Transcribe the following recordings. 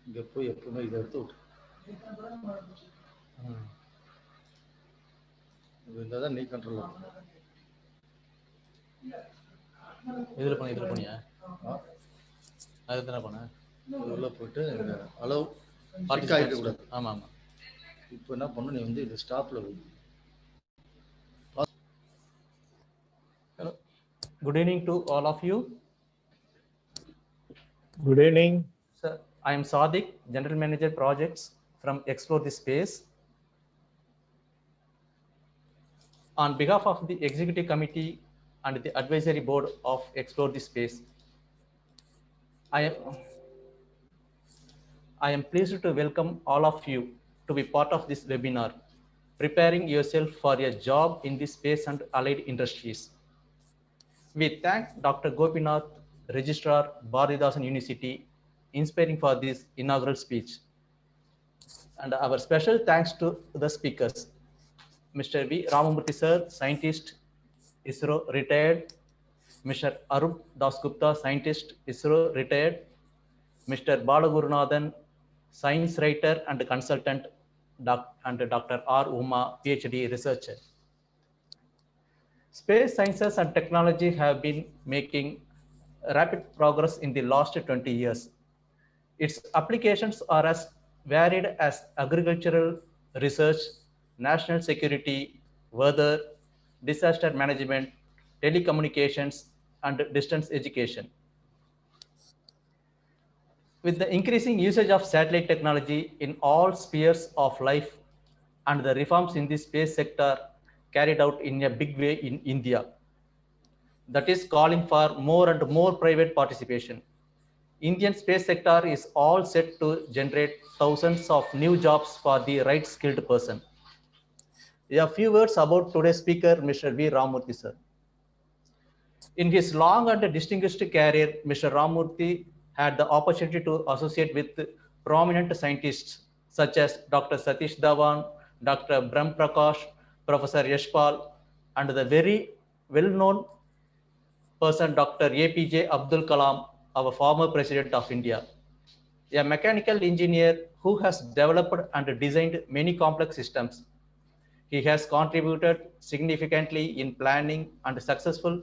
இங்கே போய் எப்பவுமே இதை எடுத்து விட்டு இருந்தால் தான் நீ கண்ட்ரோல் இதில் பண்ணியா அது தானே பண்ணேன் உள்ளே போயிட்டு அளவு பார்ட்டிக் ஆகிடக்கூடாது. ஆமாம் ஆமாம். இப்போ என்ன பண்ணணும், நீ வந்து இது ஸ்டாப்பில் வை. Hello. Good evening to all of you. Good evening. Sir, I am Sadiq, General Manager Projects from Explore the Space. On behalf of the Executive Committee and the Advisory Board of Explore the Space, I am pleased to welcome all of you to be part of this webinar, preparing yourself for a job in the space and allied industries. We thank Dr. Gopinath, Registrar, Bharathidasan University, inspiring for this inaugural speech. And our special thanks to the speakers, Mr. V. Ramamurthy Sir, Scientist, ISRO, retired, Mr. Arup Dasgupta, Scientist, ISRO, retired, Mr. Balagurunathan, Science Writer and Consultant, and Dr. R. Uma, PhD Researcher. Space sciences and technology have been making rapid progress in the last 20 years. Its applications are as varied as agricultural research, national security, weather, disaster management, telecommunications, and distance education. With the increasing usage of satellite technology in all spheres of life and the reforms in the space sector carried out in a big way in India, that is calling for more and more private participation, Indian space sector is all set to generate thousands of new jobs for the right skilled person. A few words about today's speaker, Mr. V. Ramamurthy Sir. In his long and distinguished career, Mr. Ramamurthy had the opportunity to associate with prominent scientists such as Dr. Satish Dhawan, Dr. Brahm Prakash, Professor Yashpal, and the very well-known person, Dr. APJ Abdul Kalam, our former President of India. A mechanical engineer who has developed and designed many complex systems. He has contributed significantly in planning and successful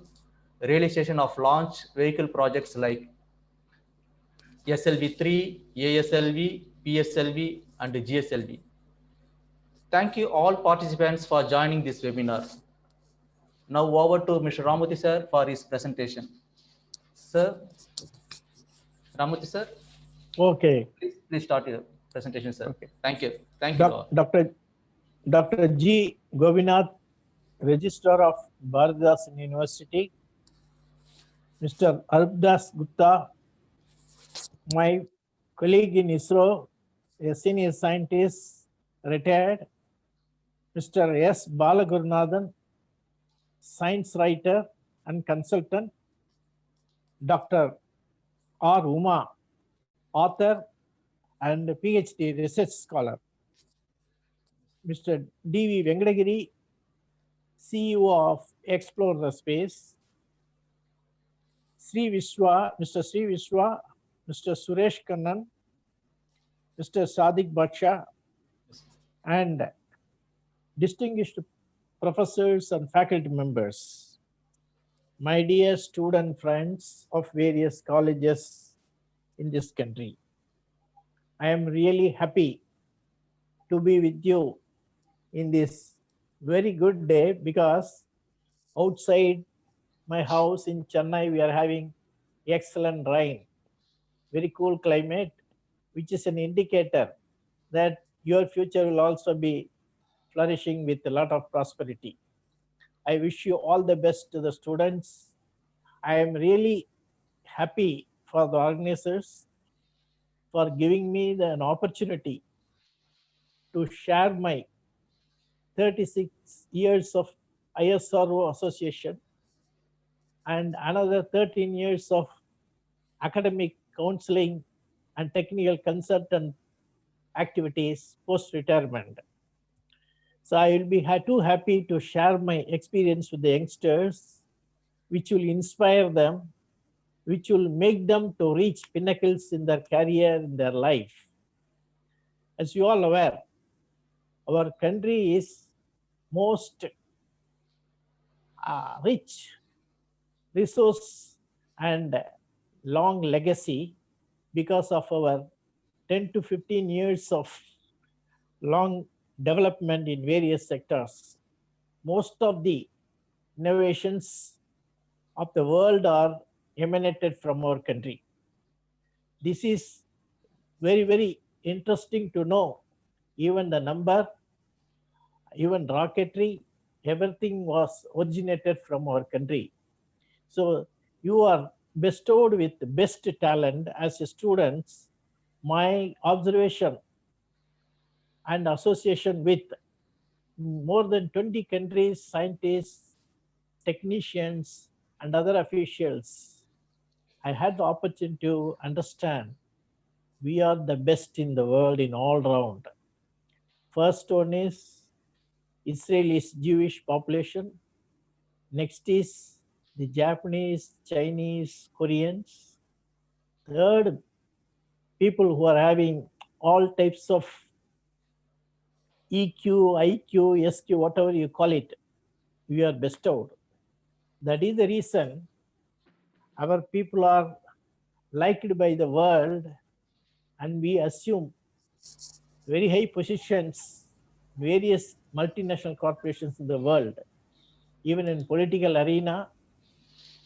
realization of launch vehicle projects like SLV-3, ASLV, PSLV, and GSLV. Thank you all participants for joining this webinar. Now over to Mr. Ramamurthy Sir for his presentation. Sir, Ramamurthy Sir. Okay. Please start your presentation, sir. Okay. Thank you. Thank you. Dr. G. Govinath, Registrar of Bharathidasan University. Mr. Arup Dasgupta, my colleague in ISRO, a senior scientist, retired. Mr. S. Balagurunathan, science writer and consultant. Dr. R. Uma, author and PhD research scholar. Mr. D.V. Venkatagiri, CEO of Explore the Space. Mr. Sri Vishwa, Mr. Suresh Kannan, Mr. Sadiq Baksha, and distinguished professors and faculty members. My dear student friends of various colleges in this country, I am really happy to be with you in this very good day because outside my house in Chennai, we are having excellent rain, very cool climate, which is an indicator that your future will also be flourishing with a lot of prosperity. I wish you all the best to the students. I am really happy for the organizers for giving me an opportunity to share my 36 years of ISRO association and another 13 years of academic counseling and technical consultant activities post-retirement. So I will be too happy to share my experience with the youngsters, which will inspire them, which will make them to reach pinnacles in their career, in their life. As you all aware, our country is most rich resource and long legacy because of our 10 to 15 years of long development in various sectors. Most of the innovations of the world are emanated from our country. This is very, very interesting to know. Even the number, even rocketry, everything was originated from our country. So you are bestowed with best talent as a students. My observation and association with more than 20 countries, scientists, technicians, and other officials, I had the opportunity to understand we are the best in the world in all round. First one is Israelis Jewish population. Next is the Japanese, Chinese, Koreans. Third, people who are having all types of EQ, IQ, SQ, whatever you call it, we are bestowed. That is the reason our people are liked by the world, and we assume very high positions, various multinational corporations in the world. Even in political arena,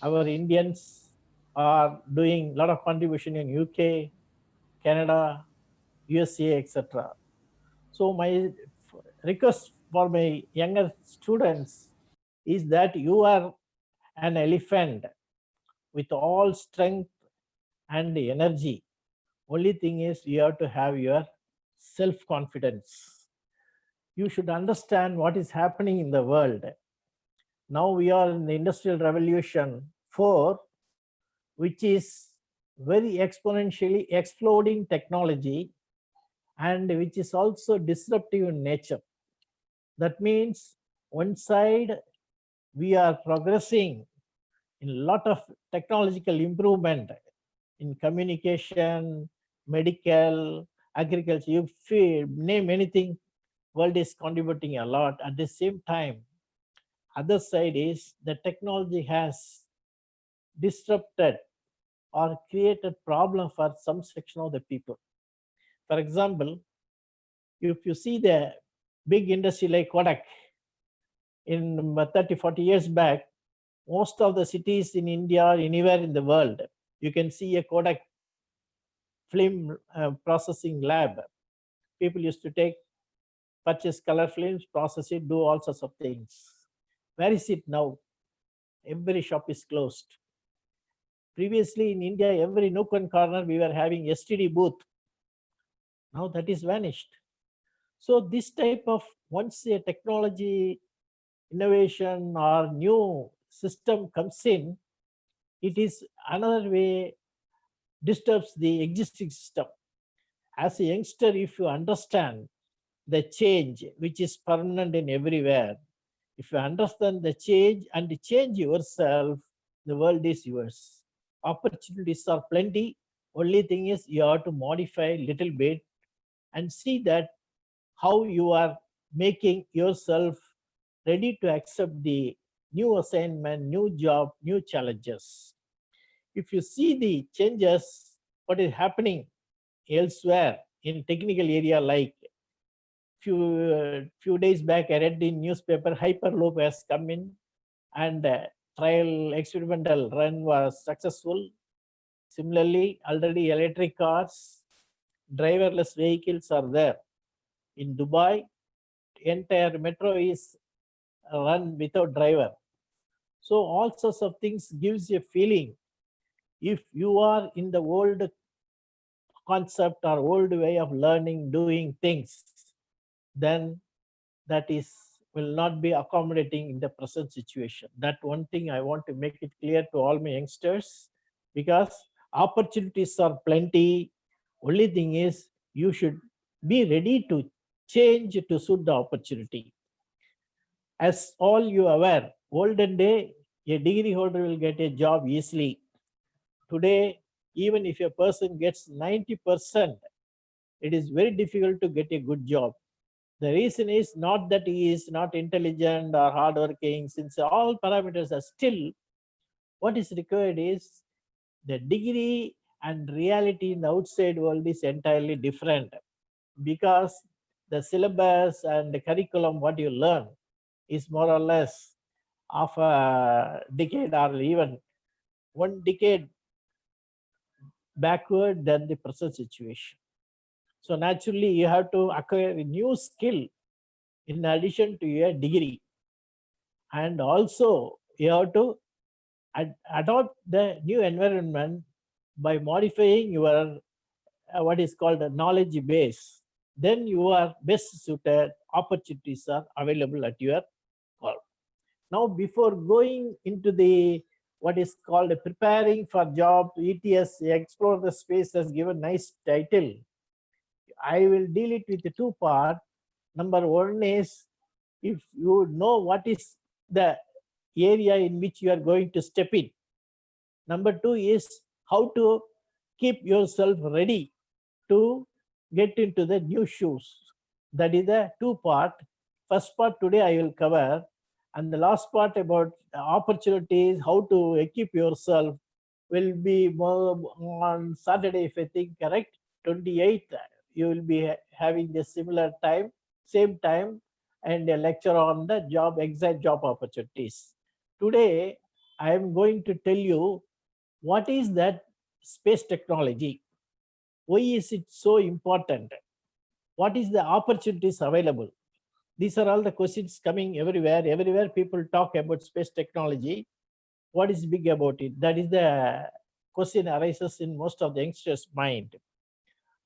our Indians are doing a lot of contribution in UK, Canada, USA, etc. So my request for my younger students is that you are an elephant with all strength and energy. Only thing is you have to have your self-confidence. You should understand what is happening in the world. Now we are in the Industrial Revolution 4, which is very exponentially exploding technology and which is also disruptive in nature. That means one side we are progressing in a lot of technological improvement in communication, medical, agriculture, you name anything, world is contributing a lot. At the same time, other side is the technology has disrupted or created problem for some section of the people. For example, if you see the big industry like Kodak, in 30, 40 years back, most of the cities in India or anywhere in the world, you can see a Kodak film processing lab. People used to purchase color films, process it, do all sorts of things. Where is it now? Every shop is closed. Previously in India, every nook and corner, we were having STD booth. Now that is vanished. So this type of, once a technology innovation or new system comes in, it is another way disturbs the existing system. As a youngster, if you understand the change, which is permanent in everywhere, if you understand the change and change yourself, the world is yours. Opportunities are plenty. Only thing is you have to modify a little bit and see that how you are making yourself ready to accept the new assignment, new job, new challenges. If you see the changes, what is happening elsewhere in technical area, like few days back I read in newspaper, Hyperloop has come in and trial experimental run was successful. Similarly, already electric cars, driverless vehicles are there. In Dubai, entire metro is run without driver. So all sorts of things gives you a feeling. If you are in the old concept or old way of learning, doing things, then that will not be accommodating in the present situation. That one thing I want to make it clear to all my youngsters, because opportunities are plenty. Only thing is you should be ready to change to suit the opportunity. As all you are aware, olden day, a degree holder will get a job easily. Today, even if a person gets 90%, it is very difficult to get a good job. The reason is not that he is not intelligent or hardworking, since all parameters are still, what is required is the degree and reality in the outside world is entirely different, because the syllabus and the curriculum, what you learn, is more or less of a decade or even one decade backward than the present situation. So naturally, you have to acquire a new skill in addition to your degree. And also, you have to adopt the new environment by modifying your what is called a knowledge base. Then you are best suited, opportunities are available at your call. Now, before going into the what is called preparing for job, ETS, Explore the Space has given nice title. I will deal it with the two parts. Number one is, if you know what is the area in which you are going to step in. Number two is how to keep yourself ready to get into the new shoes. That is the two part. First part today I will cover, and the last part about opportunities, how to equip yourself, will be more on Saturday, if I think correct, 28th. You will be having the similar time, same time, and a lecture on the job, exact job opportunities. Today, I am going to tell you what is that space technology. Why is it so important? What is the opportunities available? These are all the questions coming everywhere. Everywhere people talk about space technology. What is big about it? That is the question arises in most of the youngsters' mind.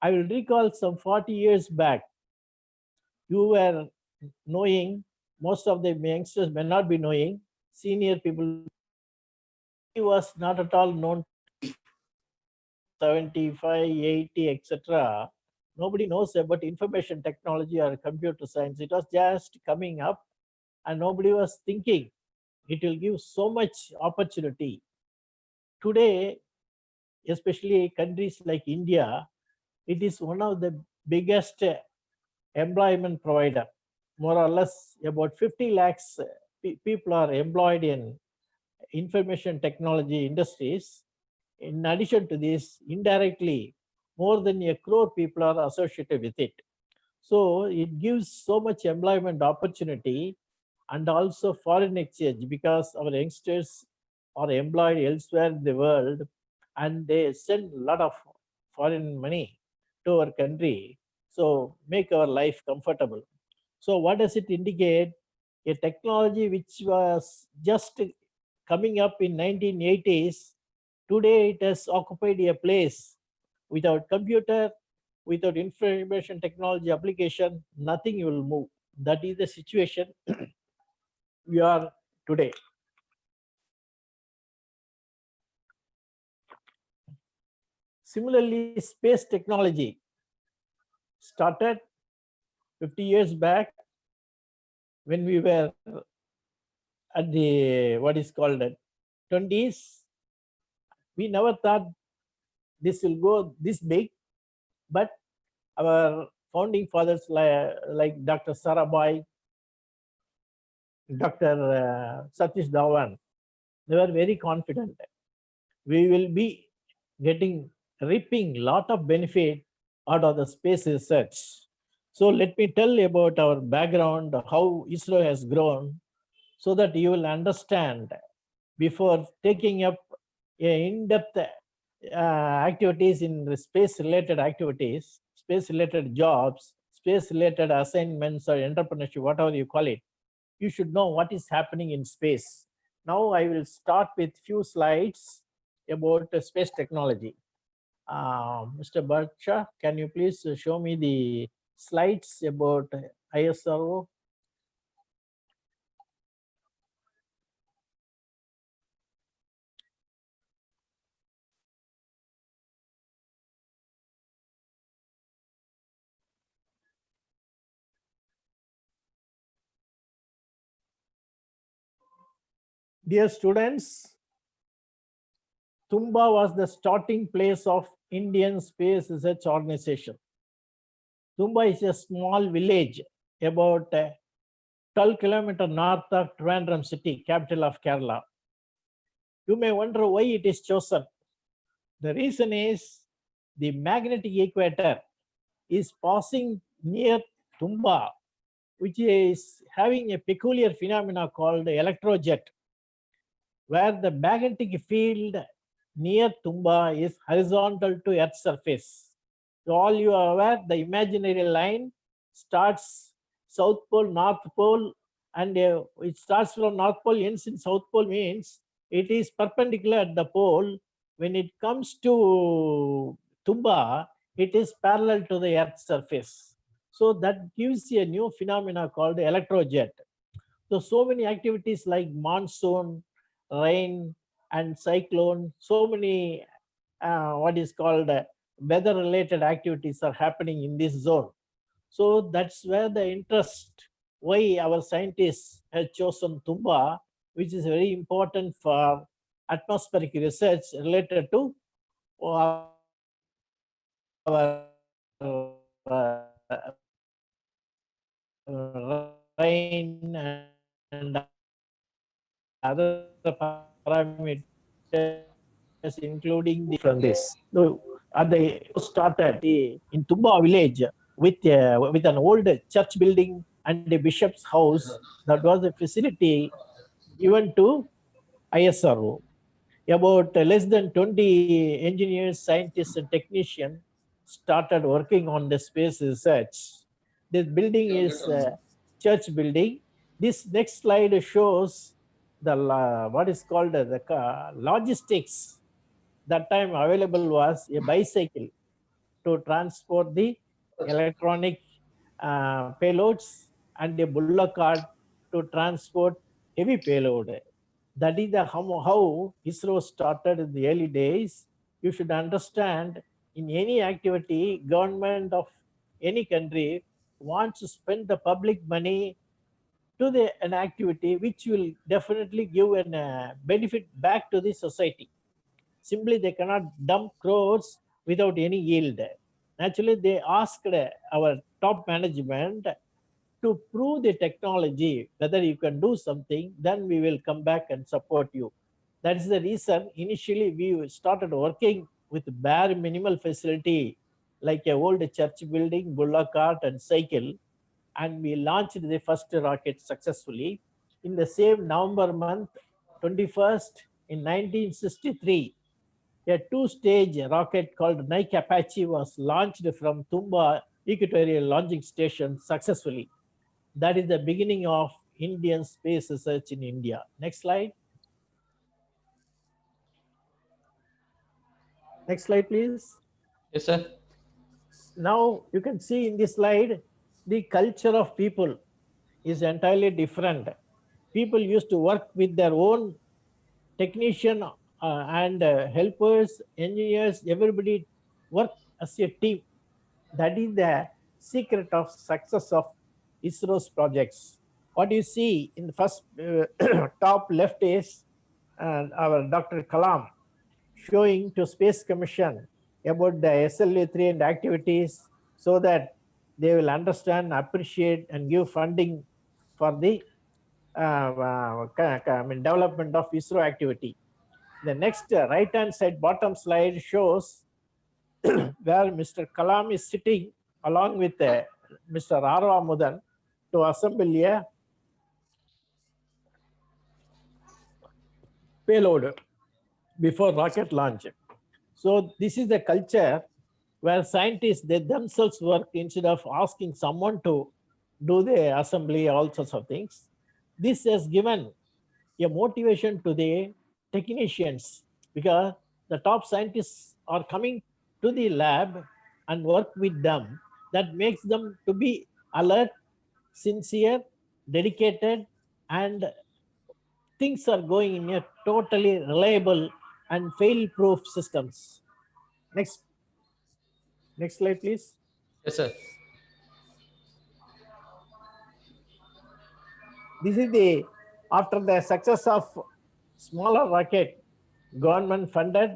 I will recall some 40 years back, you were knowing, most of the youngsters may not be knowing, senior people, he was not at all known, 75, 80, etc. Nobody knows about information technology or computer science. It was just coming up and nobody was thinking it will give so much opportunity. Today, especially countries like India, it is one of the biggest employment provider. More or less about 50 lakhs people are employed in information technology industries. In addition to this, indirectly, more than 1 crore people are associated with it. So it gives so much employment opportunity and also foreign exchange, because our youngsters are employed elsewhere in the world and they send a lot of foreign money to our country. So make our life comfortable. So what does it indicate? A technology which was just coming up in 1980s, today it has occupied a place. Without computer, without information technology application, nothing will move. That is the situation we are today. Similarly, space technology started 50 years back when we were at the what is called 20s. We never thought this will go this big, but our founding fathers like Dr. Sarabhai, Dr. Satish Dhawan, they were very confident. We will be reaping lot of benefit out of the space research. So let me tell you about our background, how ISRO has grown, so that you will understand before taking up in-depth activities in space-related activities, space-related jobs, space-related assignments or entrepreneurship, whatever you call it. You should know what is happening in space. Now I will start with few slides about space technology. Mr. Bacha, can you please show me the slides about ISRO? Dear students, Tumba was the starting place of Indian Space Research Organization. Tumba is a small village about 12 kilometers north of Trivandrum city, capital of Kerala. You may wonder why it is chosen. The reason is the magnetic equator is passing near Tumba, which is having a peculiar phenomena called electrojet, where the magnetic field near Tumba is horizontal to Earth's surface. So all you are aware, the imaginary line starts South Pole, North Pole, and it starts from North Pole, ends in South Pole, means it is perpendicular at the pole. When it comes to Tumba, it is parallel to the Earth's surface. So that gives you a new phenomena called electrojet. So many activities like monsoon, rain, and cyclone, so many what is called weather related activities are happening in this zone. So that's where the interest, why our scientists have chosen Tumba, which is very important for atmospheric research related to our rain and other parameters, including the from this. So they started in Tumba village with an old church building and a bishop's house. That was a facility given to ISRO. About less than 20 engineers, scientists, and technicians started working on the space research. This building is a church building. This next slide shows the what is called the logistics. That time available was a bicycle to transport the electronic payloads and a bullock cart to transport heavy payload. That is the how ISRO started in the early days. You should understand, in any activity, government of any country wants to spend the public money to an activity which will definitely give a benefit back to the society. Simply they cannot dump crores without any yield. Naturally, they asked our top management to prove the technology, whether you can do something, then we will come back and support you. That is the reason initially we started working with bare minimal facility, like a old church building, bullock cart, and cycle, and we launched the first rocket successfully. In the same November month, 21st, in 1963, a two-stage rocket called Nike Apache was launched from Tumba Equatorial Launching Station successfully. That is the beginning of Indian space research in India. Next slide. Next slide, please. Yes, sir. Now you can see in this slide, the culture of people is entirely different. People used to work with their own technician and helpers, engineers, everybody work as a team. That is the secret of success of ISRO's projects. What you see in the first top left is our Dr. Kalam showing to Space Commission about the SLA-3 and activities, so that they will understand, appreciate, and give funding for the development of ISRO activity. The next right-hand side bottom slide shows where Mr. Kalam is sitting along with Mr. Rara Mudan to assemble a payload before rocket launch. So this is the culture where scientists, they themselves work instead of asking someone to do the assembly, all sorts of things. This has given a motivation to the technicians, because the top scientists are coming to the lab and work with them. That makes them to be alert, sincere, dedicated, and things are going in a totally reliable and fail-proof systems. Next slide, please. Yes, sir. This is the after the success of smaller rocket, government funded.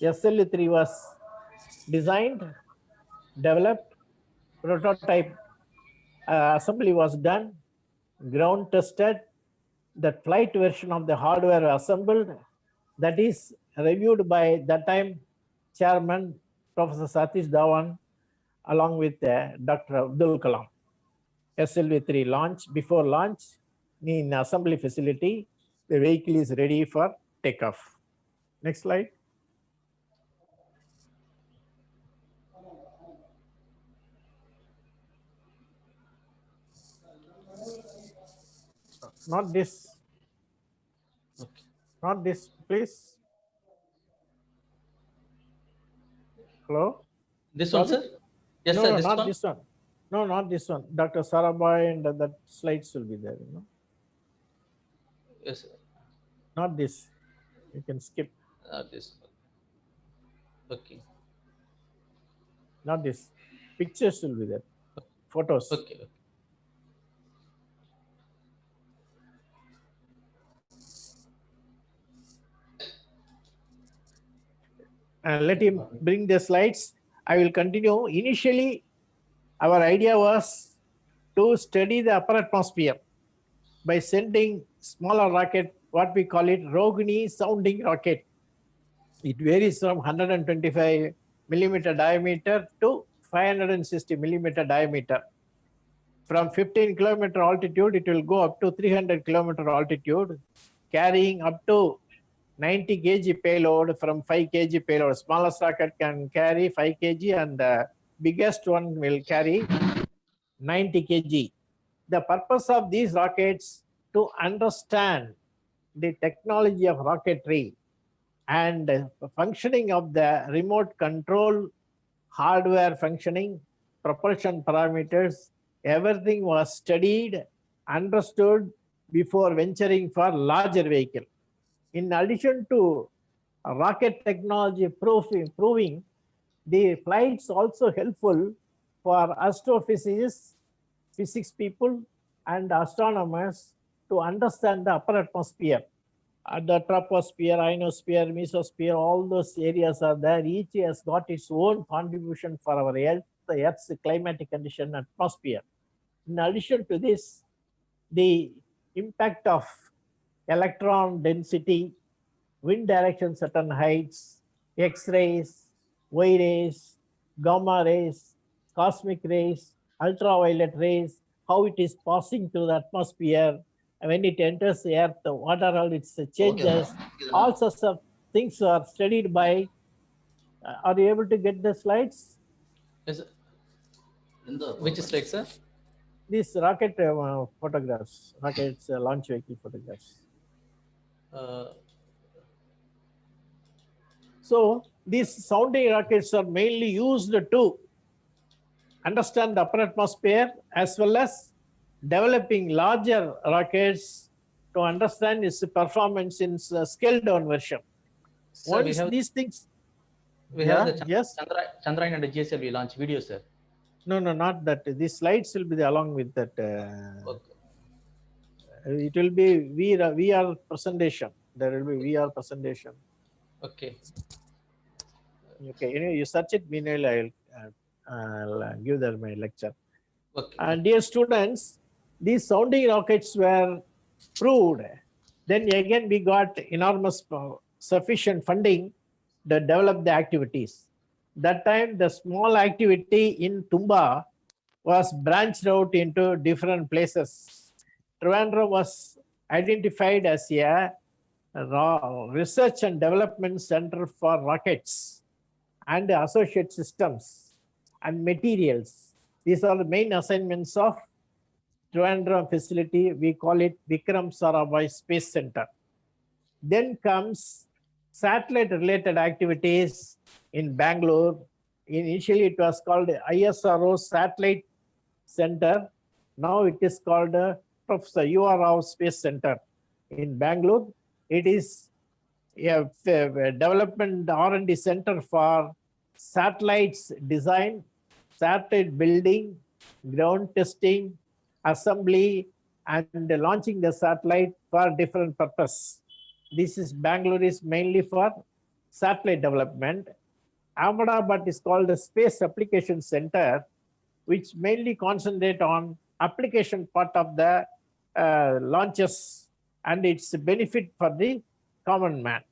SLV-3 was designed, developed, prototype assembly was done, ground tested, the flight version of the hardware assembled, that is reviewed by that time chairman Professor Satish Dhawan along with Dr. Abdul Kalam. SLV-3 launch, before launch in assembly facility, the vehicle is ready for takeoff. Next slide. Not this. Okay. Not this, please. Hello? This one, sir? Yes, no, sir. no, This not one? this one. No, not this one. Dr. Sarabhai and that slides will be there. Yes, sir. Not this. You can skip. This one. Okay. Not this. Pictures will be there. Photos. Okay. Let him bring the slides. I will continue. Initially, our idea was to study the upper atmosphere by sending smaller rocket, what we call it Rohini sounding rocket. It varies from 125 millimeter diameter to 560 millimeter diameter. From 15 kilometer altitude, it will go up to 300 kilometer altitude, carrying up to 90 kg payload from 5 kg payload. Smallest rocket can carry 5 kg and the biggest one will carry 90 kg. The purpose of these rockets to understand the technology of rocketry and the functioning of the remote control, hardware functioning, propulsion parameters, everything was studied, understood before venturing for larger vehicle. In addition to rocket technology proving, the flights also helpful for astrophysicists, physics people and astronomers to understand the upper atmosphere. The troposphere, ionosphere, mesosphere, all those areas are there. Each has got its own contribution for our Earth, the Earth's climatic condition, atmosphere. In addition to this, the impact of electron density, wind direction, certain heights, X-rays, Y rays, gamma rays, cosmic rays, ultraviolet rays, how it is passing through the atmosphere, and when it enters the Earth, what are all its changes, all sorts of things are studied by, are you able to get the slides? Yes, sir. Which slide, sir? These rocket photographs, rockets launch vehicle photographs. So these sounding rockets are mainly used to understand the upper atmosphere as well as developing larger rockets to understand its performance in scaled down version. Sir, Once these things, we have the yes, Chandrayaan and the GSLV launch video, sir. No, not that. These slides will be along with that. Okay. It will be VR presentation. There will be VR presentation. Okay. Okay. Anyway, you search it. Meanwhile, I'll give them my lecture. Okay. And dear students, these sounding rockets were proved. Then again, we got enormous sufficient funding to develop the activities. That time, the small activity in Tumba was branched out into different places. Trivandrum was identified as a research and development center for rockets and associate systems and materials. These are the main assignments of Trivandrum facility. We call it Vikram Sarabhai Space Center. Then comes satellite related activities in Bangalore. Initially, it was called ISRO Satellite Center. Now it is called Professor U.R. Rao Space Center in Bangalore. It is a development R&D center for satellites design, satellite building, ground testing, assembly, and launching the satellite for different purpose. This is Bangalore is mainly for satellite development. Ahmedabad is called the Space Application Center, which mainly concentrate on application part of the launches and its benefit for the common man.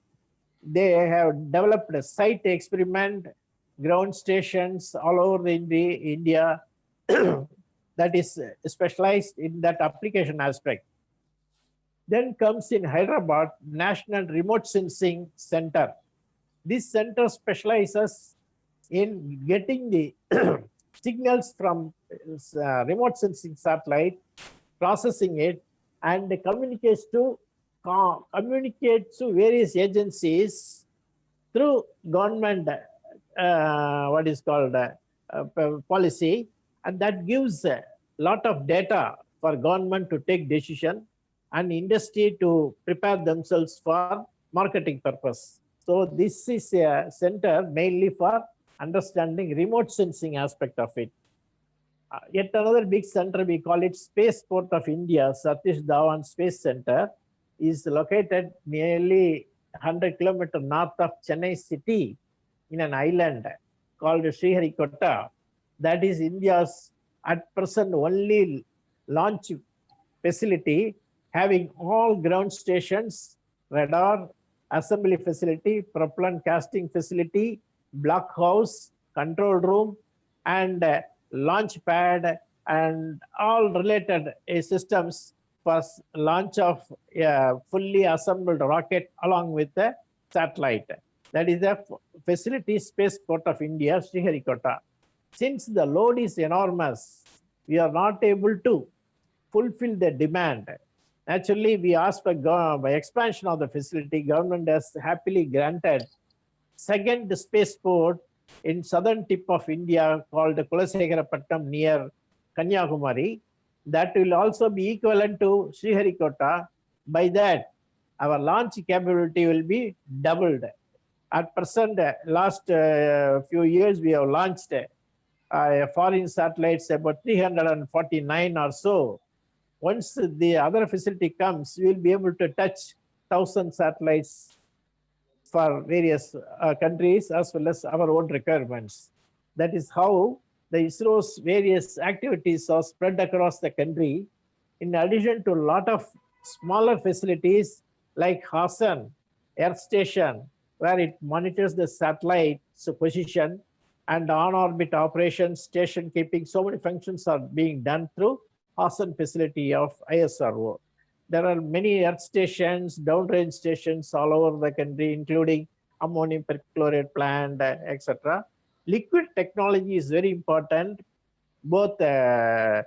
They have developed a site experiment, ground stations all over India that is specialized in that application aspect. Then comes in Hyderabad, National Remote Sensing Center. This center specializes in getting the signals from remote sensing satellite, processing it, and communicates to various agencies through government what is called policy, and that gives a lot of data for government to take decision and industry to prepare themselves for marketing purpose. So this is a center mainly for understanding remote sensing aspect of it. Yet another big center, we call it Spaceport of India, Satish Dhawan Space Center, is located nearly 100 kilometers north of Chennai city in an island called Sriharikota. That is India's at present only launch facility having all ground stations, radar, assembly facility, propellant casting facility, blockhouse, control room, and launch pad, and all related systems for launch of a fully assembled rocket along with the satellite. That is the facility Spaceport of India, Sriharikota. Since the load is enormous, we are not able to fulfill the demand. Actually, we asked for expansion of the facility. Government has happily granted second spaceport in southern tip of India called Kulasegarapattam near Kanyakumari. That will also be equivalent to Sriharikota. By that, our launch capability will be doubled. At present, last few years, we have launched foreign satellites, about 349 or so. Once the other facility comes, we will be able to touch 1,000 satellites for various countries as well as our own requirements. That is how the ISRO's various activities are spread across the country. In addition to a lot of smaller facilities like Hassan Earth Station, where it monitors the satellite's position and on-orbit operations, station keeping, so many functions are being done through Hassan facility of ISRO. There are many earth stations, downrange stations all over the country, including ammonium perchlorate plant, etc. Liquid technology is very important, both earth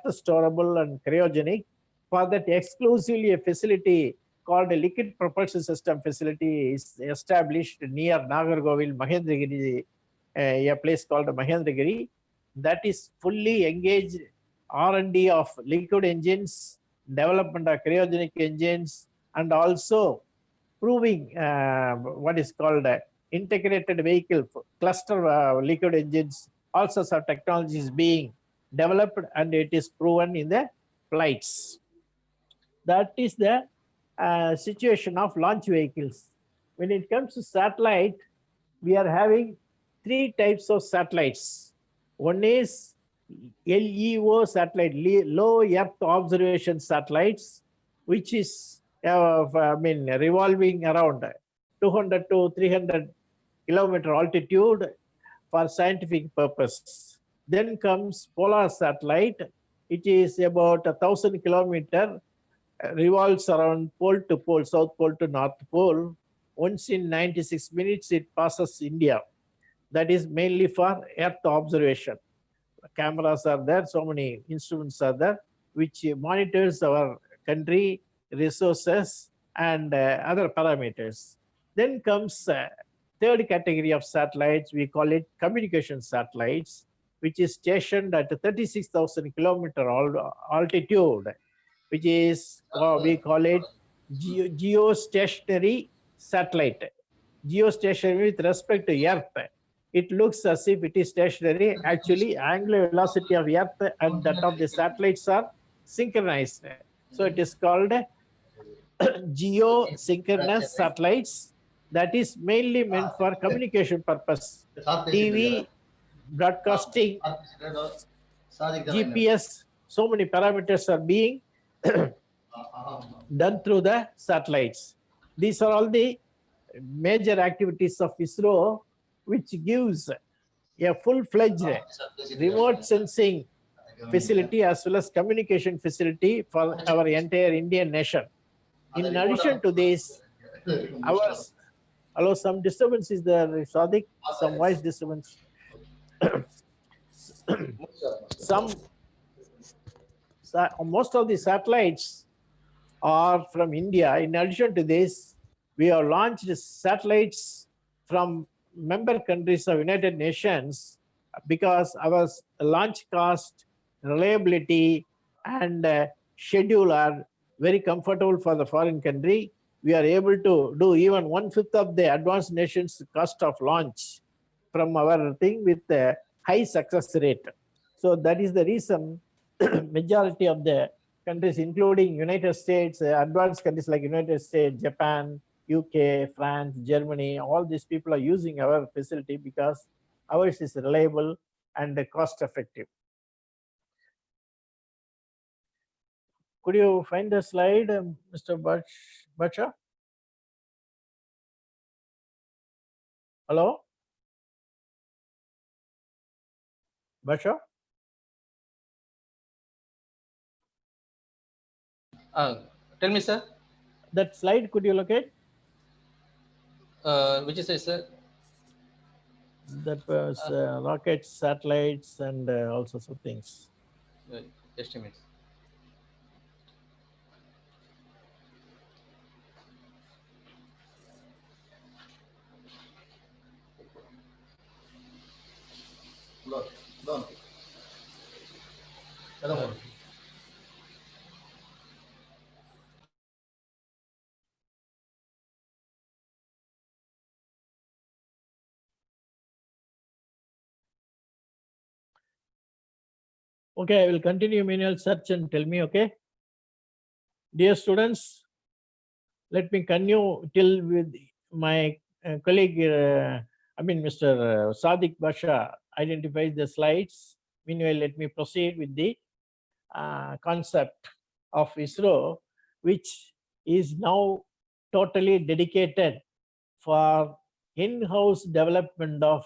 storable and cryogenic. For that, exclusively a facility called a liquid propulsion system facility is established near Nagargovil, Mahendragiri, a place called Mahendragiri. That is fully engaged R&D of liquid engines, development of cryogenic engines, and also proving what is called integrated vehicle cluster liquid engines. All sorts of technologies being developed, and it is proven in the flights. That is the situation of launch vehicles. When it comes to satellite, we are having three types of satellites. One is LEO satellite, low Earth observation satellites, which is revolving around 200 to 300 kilometer altitude for scientific purpose. Then comes polar satellite. It is about 1,000 kilometer, revolves around pole to pole, south pole to north pole. Once in 96 minutes, it passes India. That is mainly for Earth observation. Cameras are there, so many instruments are there, which monitors our country, resources, and other parameters. Then comes third category of satellites, we call it communication satellites, which is stationed at 36,000 kilometer altitude, which is, we call it geostationary satellite. Geostationary with respect to Earth. It looks as if it is stationary. Actually, angular velocity of Earth and that of the satellites are synchronized. So it is called geosynchronous satellites that is mainly meant for communication purpose, TV, broadcasting, GPS, so many parameters are being done through the satellites. These are all the major activities of ISRO, which gives a full-fledged remote sensing facility as well as communication facility for our entire Indian nation. In addition to this, hello, some disturbance is there, Sadiq, some voice disturbance. Most of the satellites are from India. In addition to this, we have launched satellites from member countries of United Nations because our launch cost, reliability, and schedule are very comfortable for the foreign country. We are able to do even 1/5 of the advanced nations' cost of launch from our thing with a high success rate. So that is the reason majority of the countries, including United States, advanced countries like United States, Japan, UK, France, Germany, all these people are using our facility because ours is reliable and cost effective. Could you find the slide, Mr. Bacha? Hello? Bacha? Tell me, sir. That slide, could you locate? Which is, sir? That was rockets, satellites, and all sorts of things. Just a minute. Okay, I will continue manual search and tell me, okay? Dear students, let me continue till with my colleague, Mr. Sadiq Basha identifies the slides. Meanwhile, let me proceed with the concept of ISRO, which is now totally dedicated for in-house development of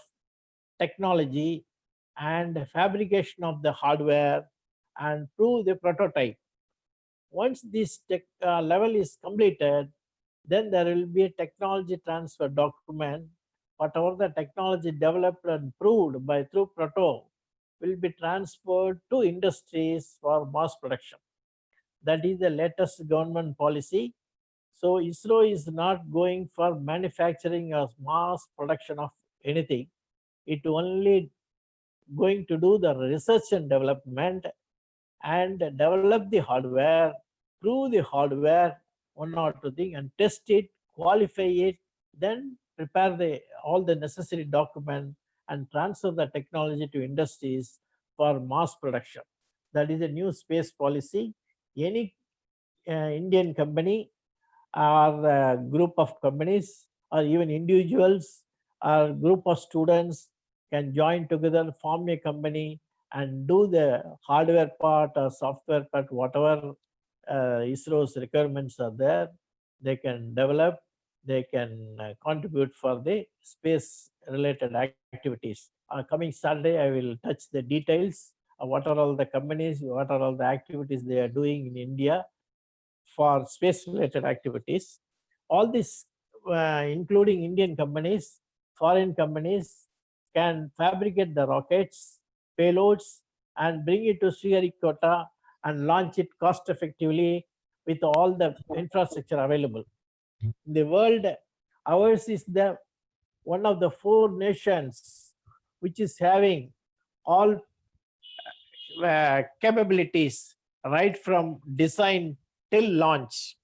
technology and fabrication of the hardware and prove the prototype. Once this level is completed, then there will be a technology transfer document. Whatever the technology developed and proved by through proto will be transferred to industries for mass production. That is the latest government policy. So ISRO is not going for manufacturing or mass production of anything. It only going to do the research and development and develop the hardware, prove the hardware, one or two things, and test it, qualify it, then prepare all the necessary document and transfer the technology to industries for mass production. That is a new space policy. Any Indian company or a group of companies or even individuals or group of students can join together, form a company and do the hardware part or software part, whatever ISRO's requirements are there, they can develop, they can contribute for the space related activities. Coming Saturday, I will touch the details of what are all the companies, what are all the activities they are doing in India for space related activities. All this, including Indian companies, foreign companies, can fabricate the rockets, payloads, and bring it to Sriharikota and launch it cost effectively with all the infrastructure available. In the world, ours is the one of the 4 nations which is having all capabilities right from design till launch.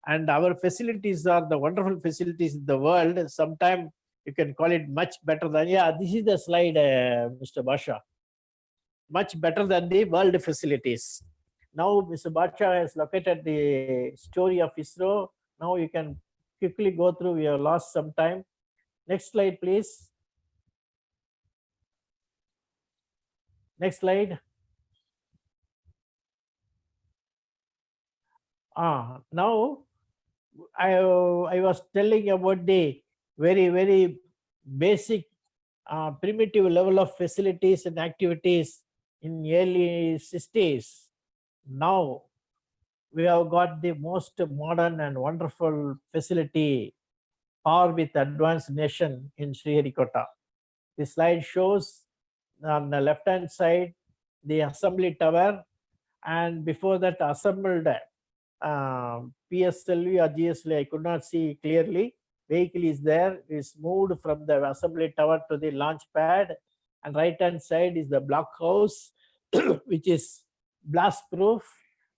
And our facilities are the wonderful facilities in the world. Sometime you can call it much better than, this is the slide, Mr. Basha. Much better than the world facilities. Now Mr. Bacha has located the story of ISRO. Now you can quickly go through. We have lost some time. Next slide, please. Next slide. Now I was telling about the very basic primitive level of facilities and activities in early 60s. Now we have got the most modern and wonderful facility, power with advanced nation in Sriharikota. The slide shows on the left hand side the assembly tower, and before that assembled PSLV or GSLV, I could not see clearly. Vehicle is there, is moved from the assembly tower to the launch pad, and right hand side is the blockhouse, which is blast proof.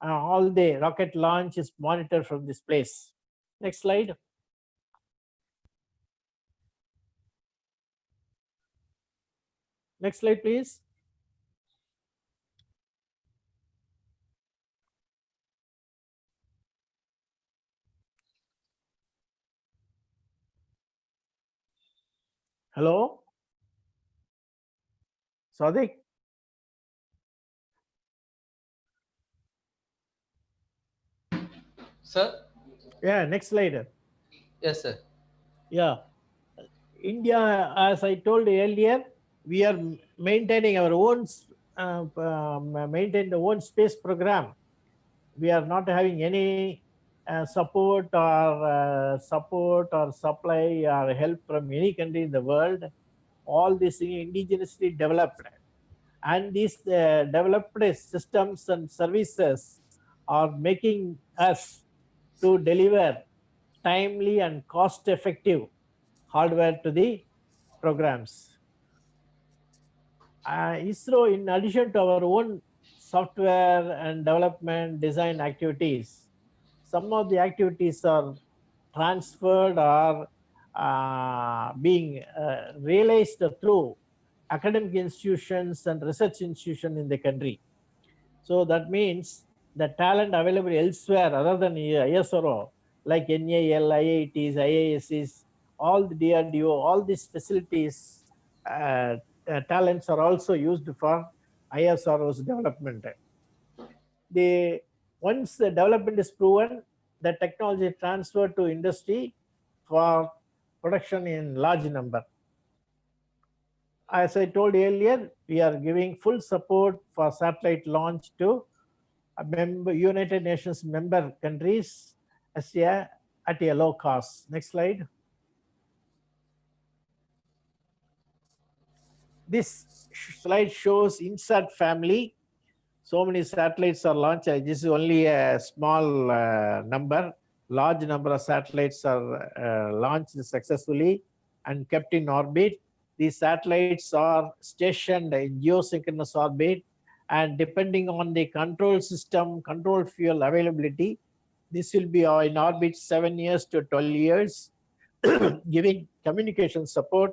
All the rocket launch is monitored from this place. Next slide. Next slide, please. Hello? Sadiq? Sir? Yeah, next slide. Yes, sir. Yeah. India, as I told earlier, we are maintaining our own maintain the own space program. We are not having any support or supply or help from any country in the world. All these indigenously developed, and these developed systems and services are making us to deliver timely and cost-effective hardware to the programs. ISRO, in addition to our own software and development design activities, some of the activities are transferred or being realized through academic institutions and research institutions in the country. So that means the talent available elsewhere other than ISRO, like NAL, IITs, IIScs, all the DRDO, all these facilities, talents are also used for ISRO's development. Once the development is proven, the technology transferred to industry for production in large number. As I told earlier, we are giving full support for satellite launch to United Nations member countries at a low cost. Next slide. This slide shows INSAT family. So many satellites are launched. This is only a small number. Large number of satellites are launched successfully and kept in orbit. These satellites are stationed in geosynchronous orbit, and depending on the control system, control fuel availability, this will be in orbit 7 years to 12 years, giving communication support.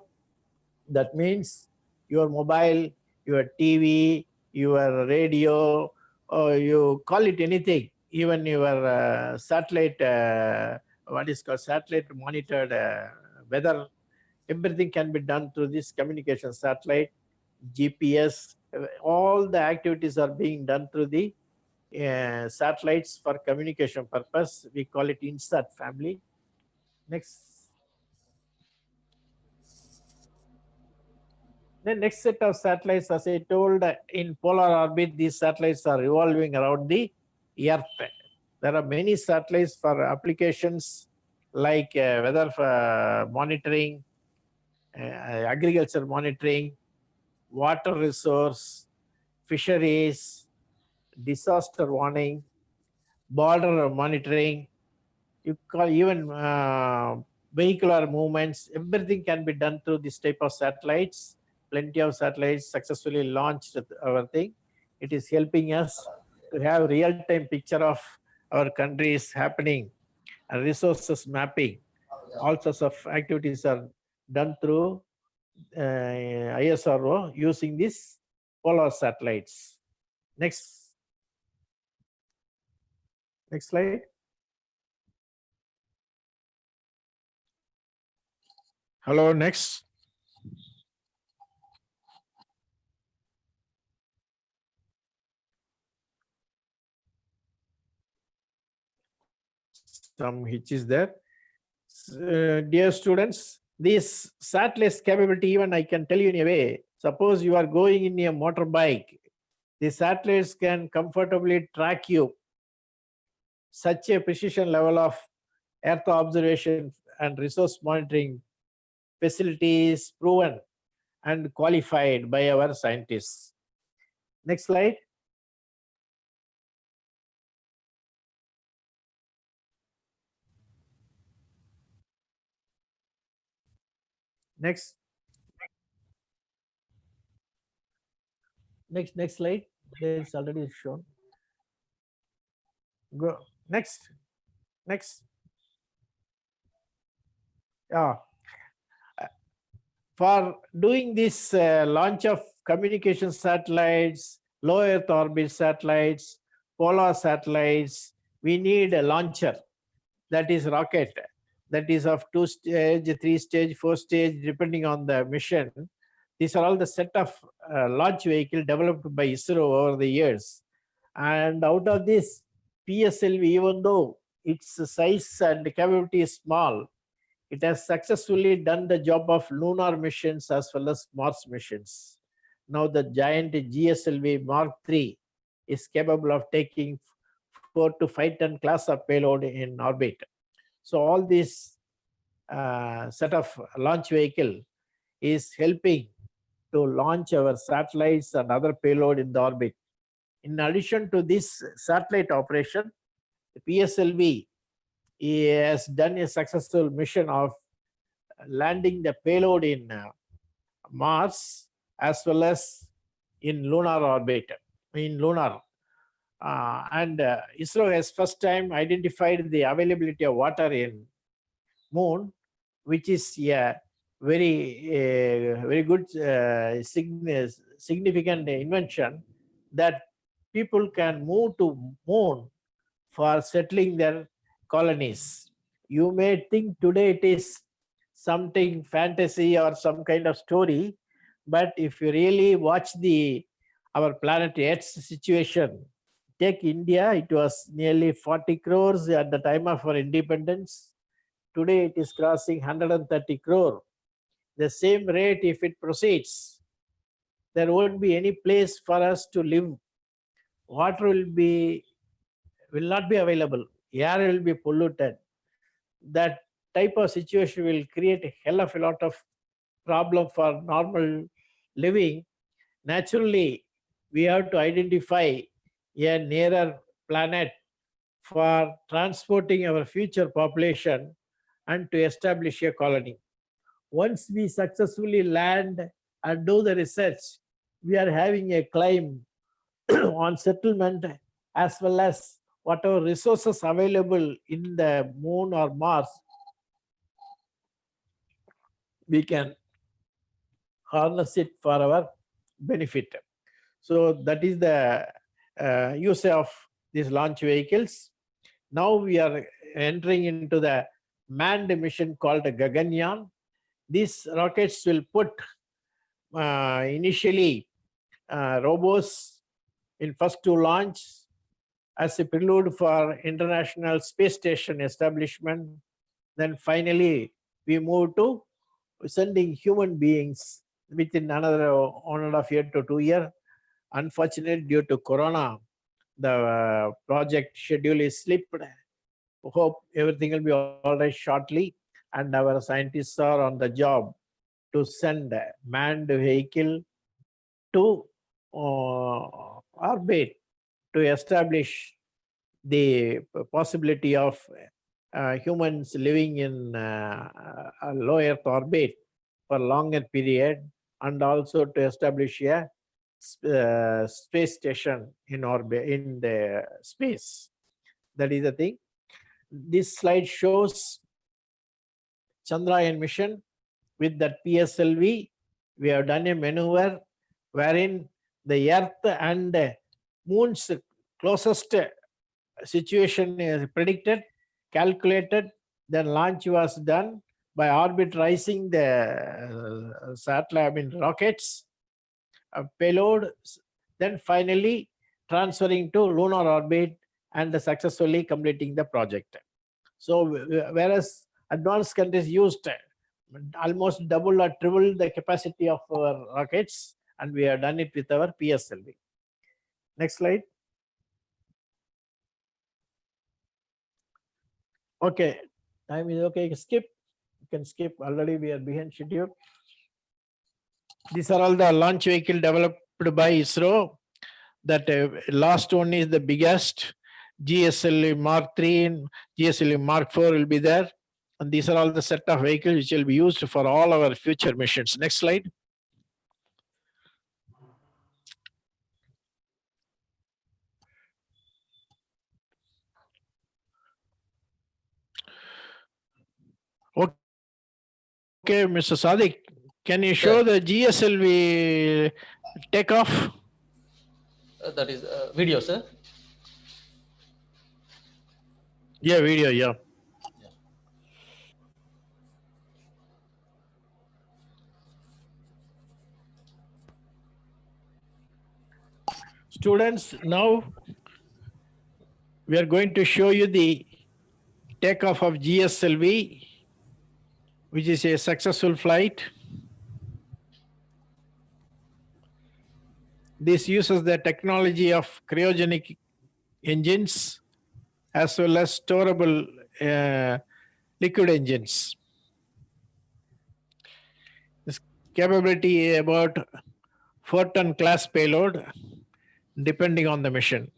That means your mobile, your TV, your radio, or you call it anything, even your satellite, what is called satellite monitored weather, everything can be done through this communication satellite, GPS. All the activities are being done through the satellites for communication purpose. We call it INSAT family. Next. The next set of satellites, as I told, in polar orbit, these satellites are revolving around the Earth. There are many satellites for applications like weather monitoring, agriculture monitoring, water resource, fisheries, disaster warning, border monitoring. You call even vehicular movements. Everything can be done through this type of satellites. Plenty of satellites successfully launched our thing. It is helping us to have real-time picture of our countries happening, and resources mapping. All sorts of activities are done through ISRO using these polar satellites. Next. Next slide. Hello, next. Some hitch is there. Dear students, this satellites capability, even I can tell you in a way, suppose you are going in a motorbike, the satellites can comfortably track you. Such a precision level of Earth observation and resource monitoring facility is proven and qualified by our scientists. Next slide. Next slide. It's already shown. Go next. Yeah. For doing this launch of communication satellites, low Earth orbit satellites, polar satellites, we need a launcher, that is rocket, that is of 2-stage, 3-stage, 4-stage, depending on the mission. These are all the set of launch vehicle developed by ISRO over the years. And out of this, PSLV, even though its size and capability is small, it has successfully done the job of lunar missions as well as Mars missions. Now the giant GSLV Mark III is capable of taking 4 to 5 ton class of payload in orbit. So all this set of launch vehicle is helping to launch our satellites and other payload in the orbit. In addition to this satellite operation, the PSLV has done a successful mission of landing the payload in Mars as well as in lunar orbit, and ISRO has first time identified the availability of water in moon, which is a very good significant invention, that people can move to moon for settling their colonies. You may think today it is something fantasy or some kind of story, but if you really watch our planet Earth's situation, take India, it was nearly 40 crores at the time of our independence. Today it is crossing 130 crore. The same rate, if it proceeds, there won't be any place for us to live. Water will not be available. Air will be polluted. That type of situation will create a hell of a lot of problem for normal living. Naturally, we have to identify a nearer planet for transporting our future population and to establish a colony. Once we successfully land and do the research, we are having a claim on settlement as well as whatever resources available in the moon or Mars, we can harness it for our benefit. So that is the use of these launch vehicles. Now we are entering into the manned mission called Gaganyaan. These rockets will put initially robots in first to launch as a prelude for International Space Station establishment. Then finally, we move to sending human beings within another 1.5 year to 2 years. Unfortunately, due to Corona, the project schedule is slipped. Hope everything will be all right shortly. And our scientists are on the job to send a manned vehicle to orbit to establish the possibility of humans living in a low Earth orbit for longer period, and also to establish a space station in orbit in the space. That is the thing. This slide shows Chandrayaan mission. With that PSLV, we have done a maneuver wherein the Earth and Moon's closest situation is predicted, calculated, then launch was done by orbitarizing the satellite, rockets, payload, then finally transferring to lunar orbit and successfully completing the project. So whereas advanced countries used almost double or triple the capacity of our rockets, and we have done it with our PSLV. Next slide. Okay, time is okay. Skip. You can skip. Already we are behind schedule. These are all the launch vehicle developed by ISRO. That last one is the biggest. GSLV Mark III and GSLV Mark IV will be there. And these are all the set of vehicles which will be used for all our future missions. Next slide. Okay, Mr. Sadiq, can you show the GSLV takeoff? That is video, sir. Yeah, video, yeah. Students, now we are going to show you the takeoff of GSLV, which is a successful flight. This uses the technology of cryogenic engines as well as storable liquid engines. This capability about 4-ton class payload, depending on the mission.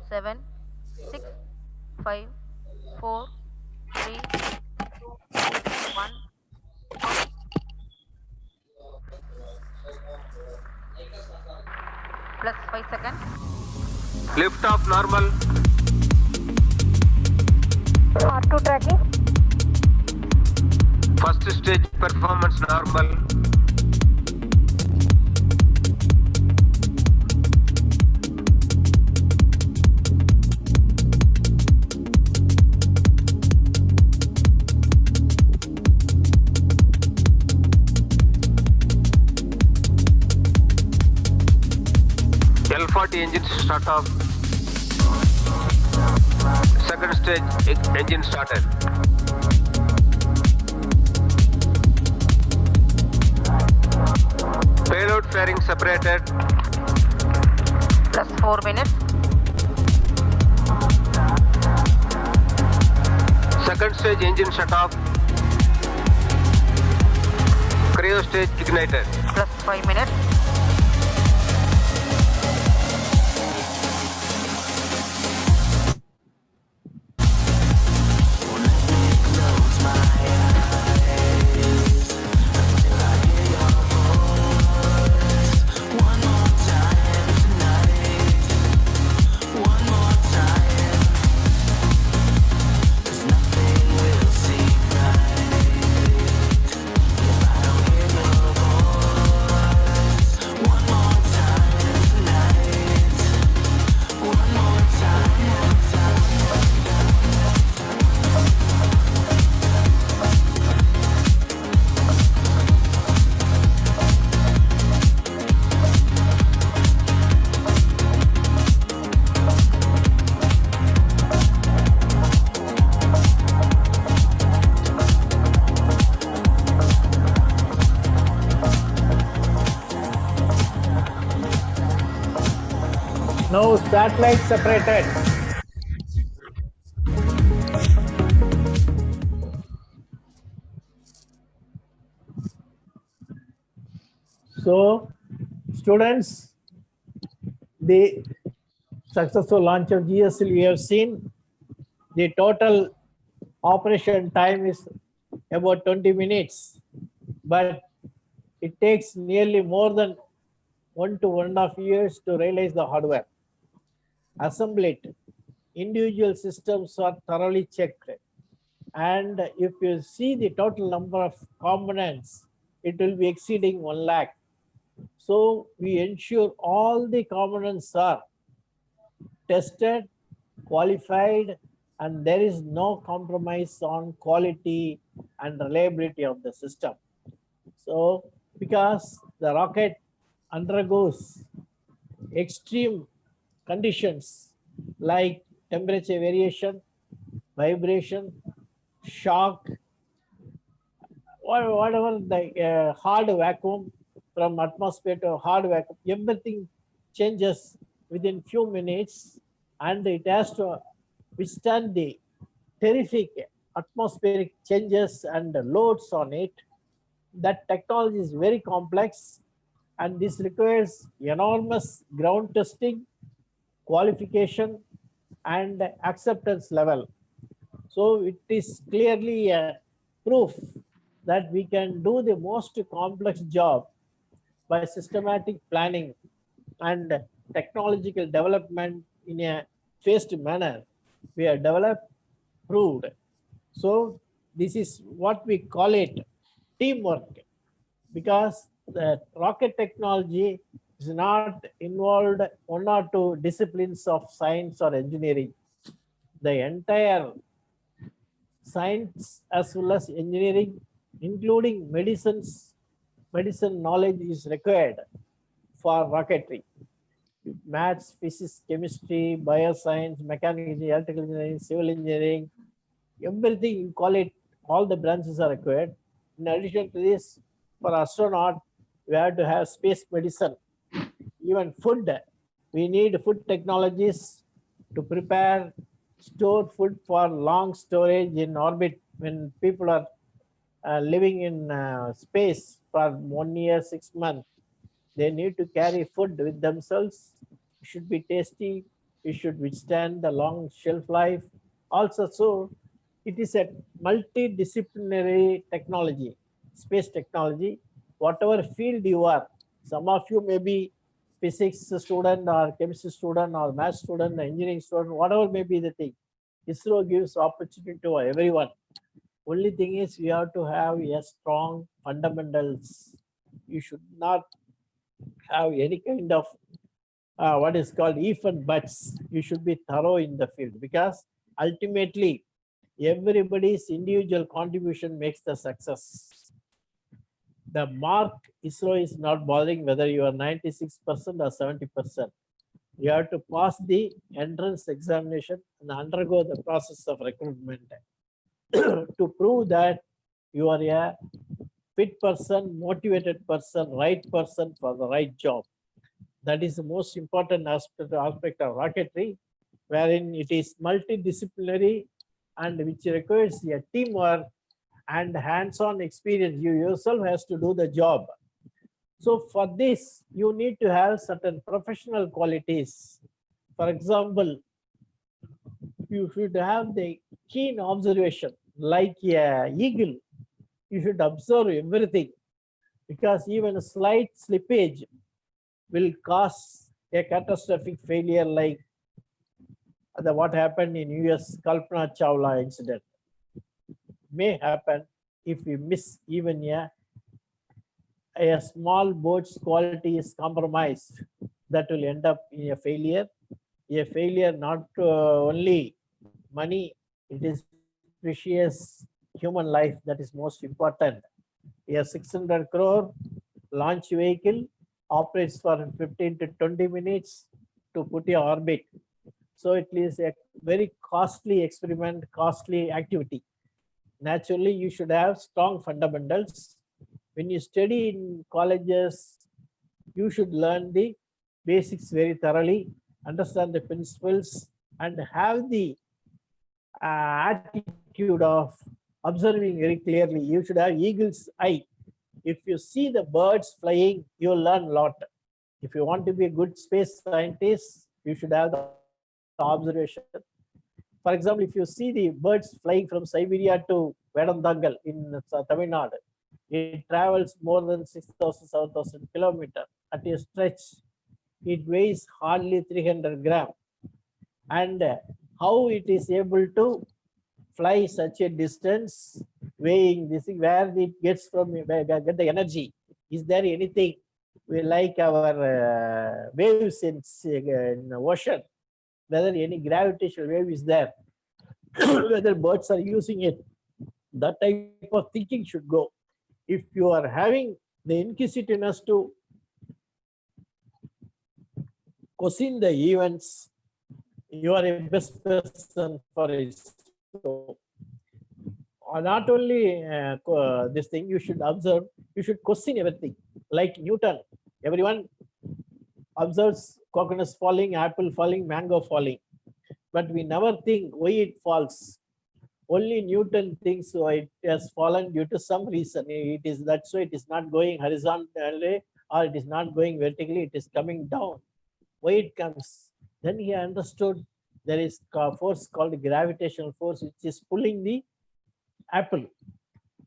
Seven, 6, 5, 4, 3, 1. Plus 5 seconds. Lift off normal. R2 tracking. First stage performance normal. L40 engine start off. Second stage engine started. Payload fairing separated. Plus 4 minutes. Second stage engine shut off. Cryo stage ignited. Plus 5 minutes. Now satellite separated. So students, the successful launch of GSLV we have seen. The total operation time is about 20 minutes, but it takes nearly more than 1 to 1.5 years to realize the hardware. Assemble it. Individual systems are thoroughly checked. And if you see the total number of components, it will be exceeding 1 lakh. So we ensure all the components are tested, qualified, and there is no compromise on quality and reliability of the system. So because the rocket undergoes extreme conditions like temperature variation, vibration, shock, or whatever the hard vacuum, from atmosphere to hard vacuum, everything changes within few minutes, and it has to withstand the terrific atmospheric changes and loads on it. That technology is very complex, and this requires enormous ground testing, qualification, and acceptance level. So it is clearly a proof that we can do the most complex job by systematic planning and technological development in a phased manner. We have developed, proved. So this is what we call it teamwork, because the rocket technology is not involved 1 or 2 disciplines of science or engineering. The entire science as well as engineering, including medicine knowledge is required for rocketry. Maths, physics, chemistry, bioscience, mechanical engineering, electrical engineering, civil engineering, everything you call it, all the branches are required. In addition to this, for astronaut, we have to have space medicine. Even food, we need food technologies to prepare stored food for long storage in orbit. When people are living in space for 1 year, 6 months, they need to carry food with themselves. It should be tasty. It should withstand the long shelf life. Also, so it is a multidisciplinary technology, space technology. Whatever field you are, some of you may be physics student or chemistry student or math student, engineering student, whatever may be the thing. ISRO gives opportunity to everyone. Only thing is you have to have a strong fundamentals. You should not have any kind of what is called if and buts. You should be thorough in the field, because ultimately everybody's individual contribution makes the success. The mark ISRO is not bothering whether you are 96% or 70%. You have to pass the entrance examination and undergo the process of recruitment to prove that you are a fit person, motivated person, right person for the right job. That is the most important aspect of rocketry, wherein it is multidisciplinary and which requires a teamwork and hands-on experience. You yourself has to do the job. So for this, you need to have certain professional qualities. For example, you should have the keen observation, like a eagle. You should observe everything, because even a slight slippage will cause a catastrophic failure, like what happened in US Kalpana Chawla incident. May happen if we miss even a small boat's quality is compromised, that will end up in a failure. A failure, not only money, it is precious human life that is most important. A 600 crore launch vehicle operates for 15 to 20 minutes to put your orbit. So it is a very costly experiment, costly activity. Naturally, you should have strong fundamentals. When you study in colleges, you should learn the basics very thoroughly, understand the principles, and have the attitude of observing very clearly. You should have eagle's eye. If you see the birds flying, you'll learn a lot. If you want to be a good space scientist, you should have the observation. For example, if you see the birds flying from Siberia to Vedantangal in Tamil Nadu, It travels more than 6,000, 7,000 kilometers at a stretch. It weighs hardly 300 grams. And how it is able to fly such a distance, weighing this, where it gets from, where get the energy. Is there anything we like our waves in the ocean, whether any gravitational wave is there, whether birds are using it? That type of thinking should go. If you are having the inquisitiveness to question the events, you are a best person for it. So, not only this thing, you should observe, you should question everything. Like Newton, everyone observes coconuts falling, apple falling, mango falling, but we never think why it falls. Only Newton thinks so it has fallen due to some reason. It is that so it is not going horizontally or it is not going vertically, it is coming down. Why it comes? Then he understood there is a force called gravitational force which is pulling the apple.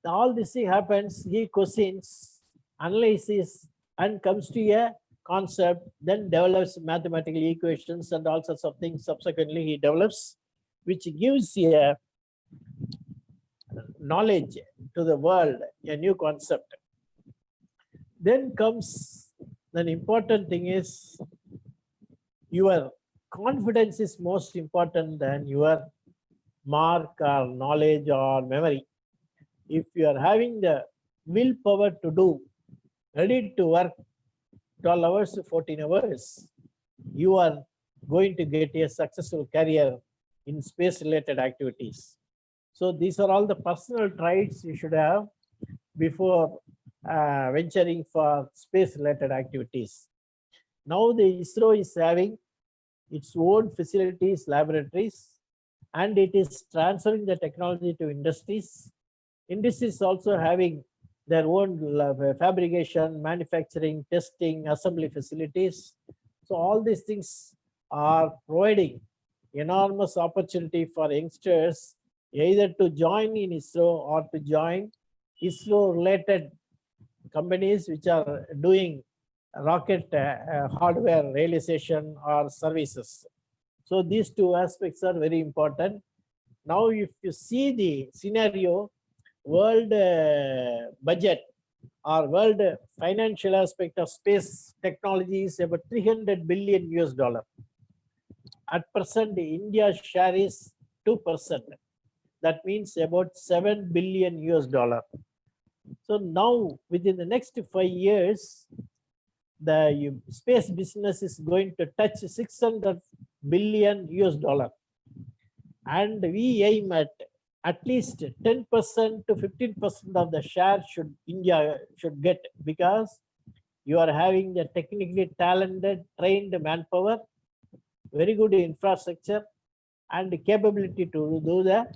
All this thing happens, he questions, analyzes, and comes to a concept, then develops mathematical equations and all sorts of things. Subsequently, he develops, which gives a knowledge to the world, a new concept. Then comes an important thing is your confidence is most important than your mark or knowledge or memory. If you are having the willpower to do, ready to work 12 hours to 14 hours, you are going to get a successful career in space related activities. So these are all the personal traits you should have before venturing for space related activities. Now the ISRO is having its own facilities, laboratories, and it is transferring the technology to industries. Industries also having their own fabrication, manufacturing, testing, assembly facilities. So all these things are providing enormous opportunity for youngsters either to join in ISRO or to join ISRO related companies which are doing rocket hardware realization or services. So these two aspects are very important. Now, if you see the scenario, world budget or world financial aspect of space technology is about 300 billion US dollar. At present, India's share is 2%. That means about 7 billion US dollar. So now, within the next 5 years, the space business is going to touch 600 billion US dollar. And we aim at least 10% to 15% of the share India should get, because you are having the technically talented, trained manpower, very good infrastructure, and the capability to do the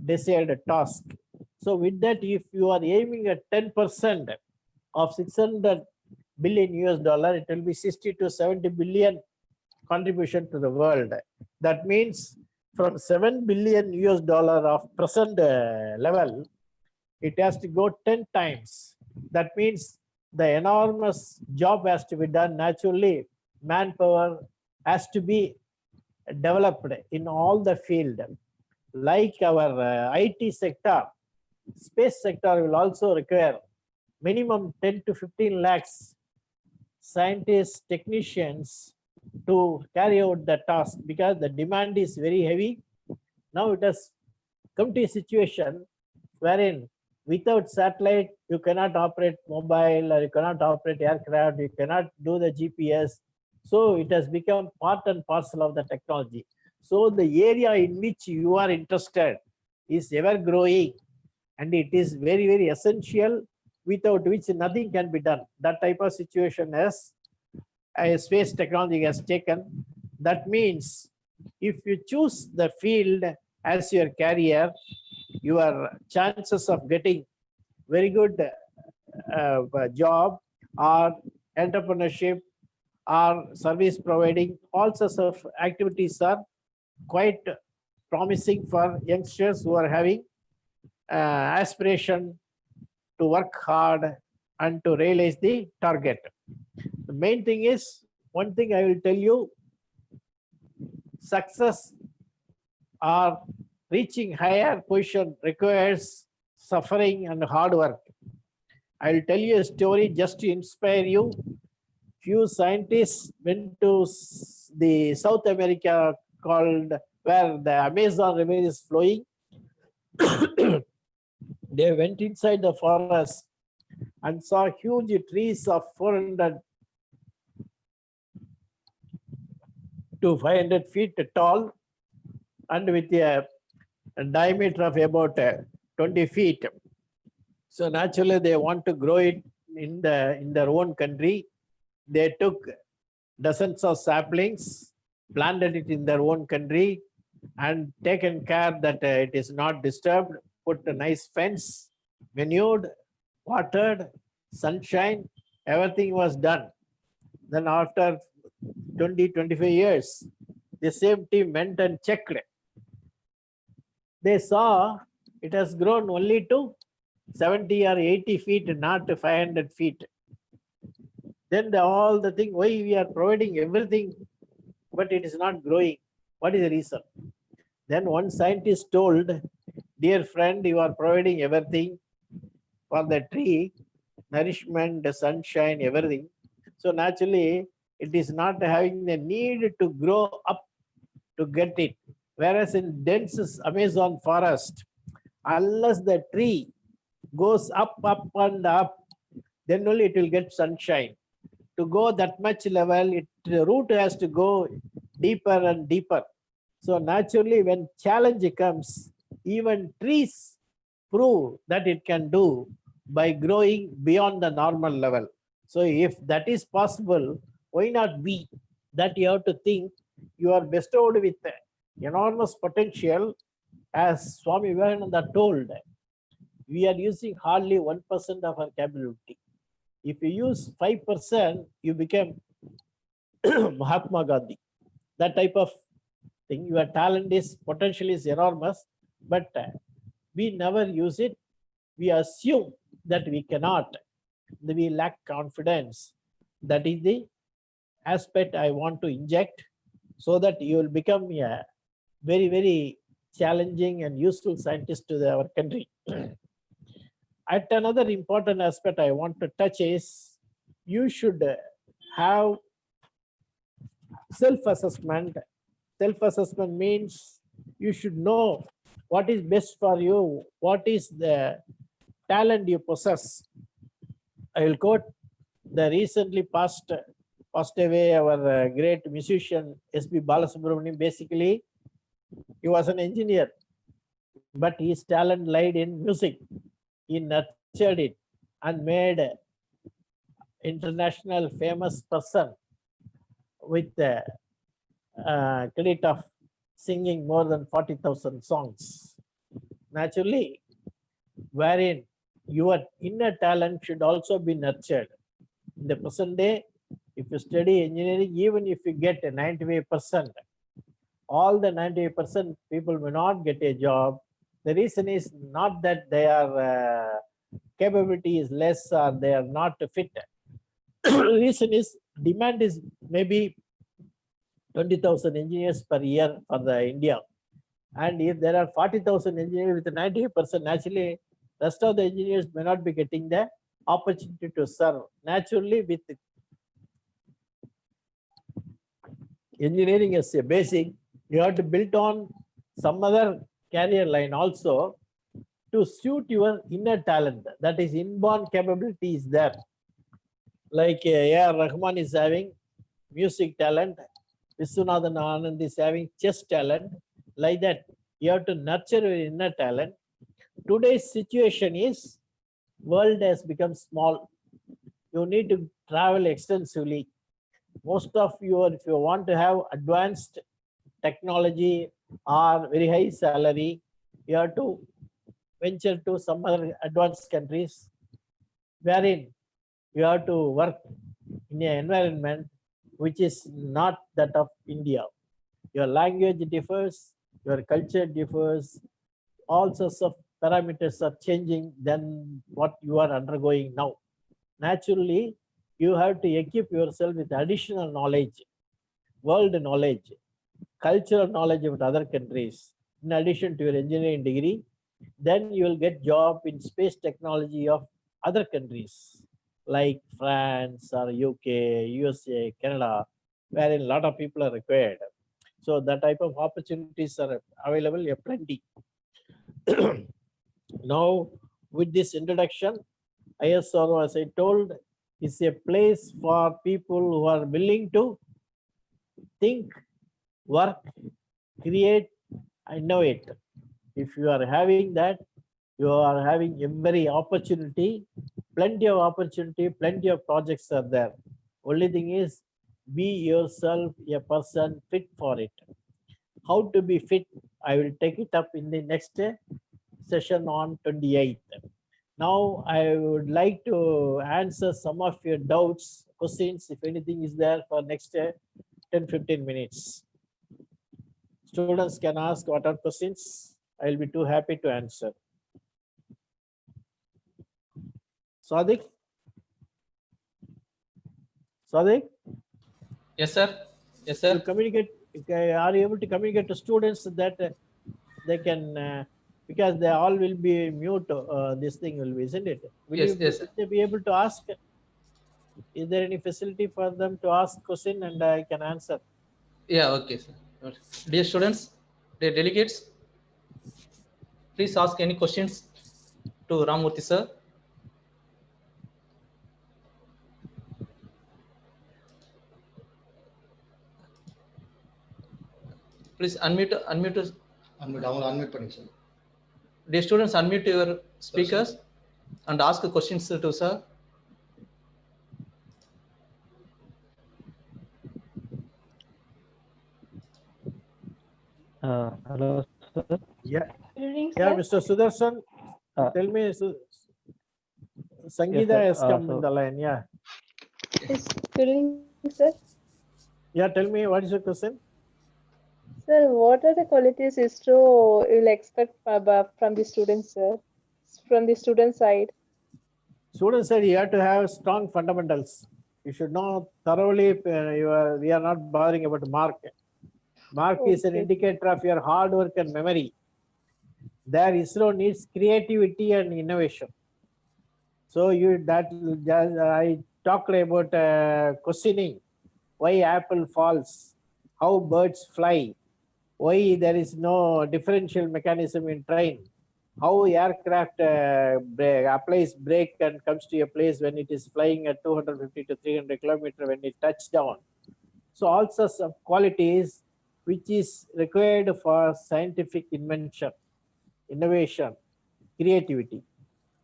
desired task. So with that, if you are aiming at 10% of 600 billion US dollar, it will be 60 to 70 billion contribution to the world. That means from 7 billion US dollar of present level, it has to go 10 times. That means the enormous job has to be done. Naturally, manpower has to be developed in all the field. Like our IT sector, space sector will also require minimum 10 to 15 lakhs scientists, technicians to carry out the task, because the demand is very heavy. Now it has come to a situation wherein without satellite, you cannot operate mobile, or you cannot operate aircraft, you cannot do the GPS. So it has become part and parcel of the technology. So the area in which you are interested is ever growing, and it is very, very essential, without which nothing can be done. That type of situation as space technology has taken. That means if you choose the field as your career, your chances of getting very good job or entrepreneurship or service providing, all sorts of activities are quite promising for youngsters who are having aspiration to work hard and to realize the target. The main thing is, one thing I will tell you, success or reaching higher position requires suffering and hard work. I will tell you a story just to inspire you. Few scientists went to the South America called where the Amazon River is flowing. They went inside the forest and saw huge trees of 400 to 500 feet tall and with a diameter of about 20 feet. So naturally they want to grow it in their own country. They took dozens of saplings, planted it in their own country and taken care that it is not disturbed, put a nice fence, manured, watered, sunshine, everything was done. Then after 20-25 years, the same team went and checked. They saw it has grown only to 70 or 80 feet, not 500 feet. Then all the thing, why we are providing everything, but it is not growing. What is the reason? Then one scientist told, dear friend, you are providing everything for the tree, nourishment, the sunshine, everything. So naturally, it is not having the need to grow up to get it. Whereas in dense Amazon forest, unless the tree goes up and up, then only it will get sunshine. To go that much level, the root has to go deeper and deeper. So naturally, when challenge comes, even trees prove that it can do by growing beyond the normal level. So if that is possible, why not we? That you have to think you are bestowed with enormous potential. As Swami Vivekananda told, we are using hardly 1% of our capability. If you use 5%, you become Mahatma Gandhi. That type of thing. Your talent is, potential is enormous, but we never use it. We assume that we cannot. We lack confidence. That is the aspect I want to inject so that you will become a very, very challenging and useful scientist to our country. At another important aspect I want to touch is you should have self-assessment. Self-assessment means you should know what is best for you, what is the talent you possess. I will quote the recently passed away our great musician S.P. Balasubramanian. Basically, he was an engineer, but his talent lied in music. He nurtured it and made an international famous person with the credit of singing more than 40,000 songs. Naturally, wherein your inner talent should also be nurtured. In the present day, if you study engineering, even if you get a 98%, all the 98% people may not get a job. The reason is not that their capability is less or they are not fit. The reason is demand is maybe 20,000 engineers per year for the India. And if there are 40,000 engineers with 98%, naturally, rest of the engineers may not be getting the opportunity to serve. Naturally, with engineering as a basic, you have to build on some other career line also to suit your inner talent. That is, inborn capability is there. Like A.R. Rahman is having music talent, Viswanathan Anand is having chess talent. Like that, you have to nurture your inner talent. Today's situation is, world has become small. You need to travel extensively. Most of you, if you want to have advanced technology or very high salary, you have to venture to some other advanced countries, wherein you have to work in an environment which is not that of India. Your language differs, your culture differs, all sorts of parameters are changing than what you are undergoing now. Naturally, you have to equip yourself with additional knowledge, world knowledge, cultural knowledge about other countries, in addition to your engineering degree. Then you will get job in space technology of other countries like France or UK, USA, Canada, wherein a lot of people are required. So that type of opportunities are available, plenty. Now, with this introduction, ISRO, as I told, is a place for people who are willing to think, work, create, innovate. If you are having that, you are having every opportunity, plenty of opportunity, plenty of projects are there. Only thing is, be yourself a person fit for it. How to be fit, I will take it up in the next session on 28th. Now, I would like to answer some of your doubts, questions, if anything is there, for next 10-15 minutes. Students can ask what are questions. I will be too happy to answer. Sadiq? Sadiq? Yes, sir. Yes, You sir. communicate, are you able to communicate to students that they can, because they all will be mute, this thing will be, isn't it? Will Yes, you yes. will they be able to ask? Is there any facility for them to ask question and I can answer? Yeah, okay, sir. Dear students, dear delegates, please ask any questions to Ramurthy, sir. Please unmute. Unmute, அவங்க unmute பண்ணி சொல்லு. Dear students, unmute your speakers and ask questions to sir. Hello, sir. Yeah, Good evening, yeah, sir. Mr. Sudarshan, tell me, Sangeeta sir. has come in the line, yeah. Yes, good evening, sir. Yeah, tell me, what is your question? Sir, what are the qualities ISRO will expect from the students, sir? From the student side. Student said you have to have strong fundamentals. You should know thoroughly, we are not bothering about mark. Mark is an Okay. indicator of your hard work and memory. There ISRO needs creativity and innovation. So I talked about questioning why apple falls, how birds fly, why there is no differential mechanism in train, how aircraft applies brake and comes to a place when it is flying at 250 to 300 kilometers when it touches down. So all sorts of qualities which is required for scientific invention, innovation, creativity.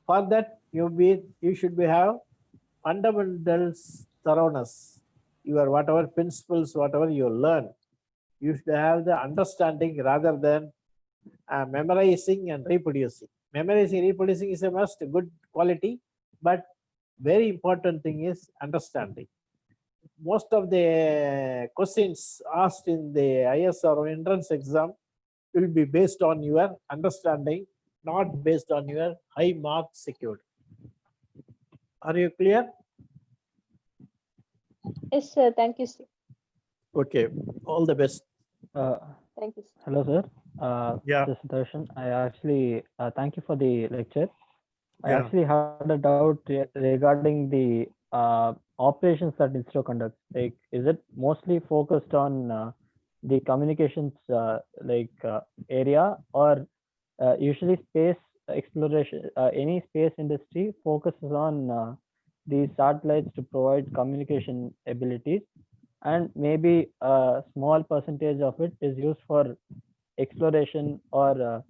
For that, you should have fundamentals thoroughness. Your whatever principles, whatever you learn, you should have the understanding rather than memorizing and reproducing. Memorizing, reproducing is a must, good quality, but very important thing is understanding. Most of the questions asked in the ISRO entrance exam will be based on your understanding, not based on your high marks secured. Are you clear? Yes, sir. Thank you, sir. Okay, all the best. Thank you, sir. Hello, sir. Yeah. This is Darshan. I actually thank you for the lecture. I Yeah. actually had a doubt regarding the operations that ISRO conducts. Like, is it mostly focused on the communications area, or usually space exploration? Any space industry focuses on these satellites to provide communication abilities, and maybe a small percentage of it is used for exploration or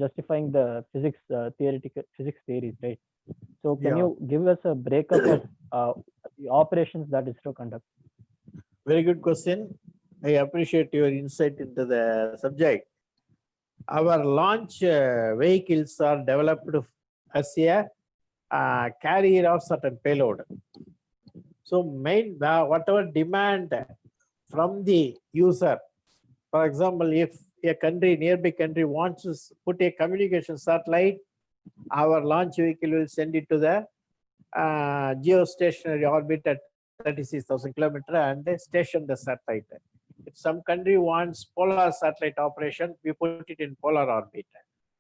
justifying the theoretical physics theories, right? So can Yeah. you give us a breakup of the operations that ISRO conducts? Very good question. I appreciate your insight into the subject. Our launch vehicles are developed as a carrier of certain payload. So whatever demand from the user, for example, a country, nearby country wants to put a communication satellite, our launch vehicle will send it to the geostationary orbit at 36,000 kilometers and station the satellite. If some country wants polar satellite operation, we put it in polar orbit.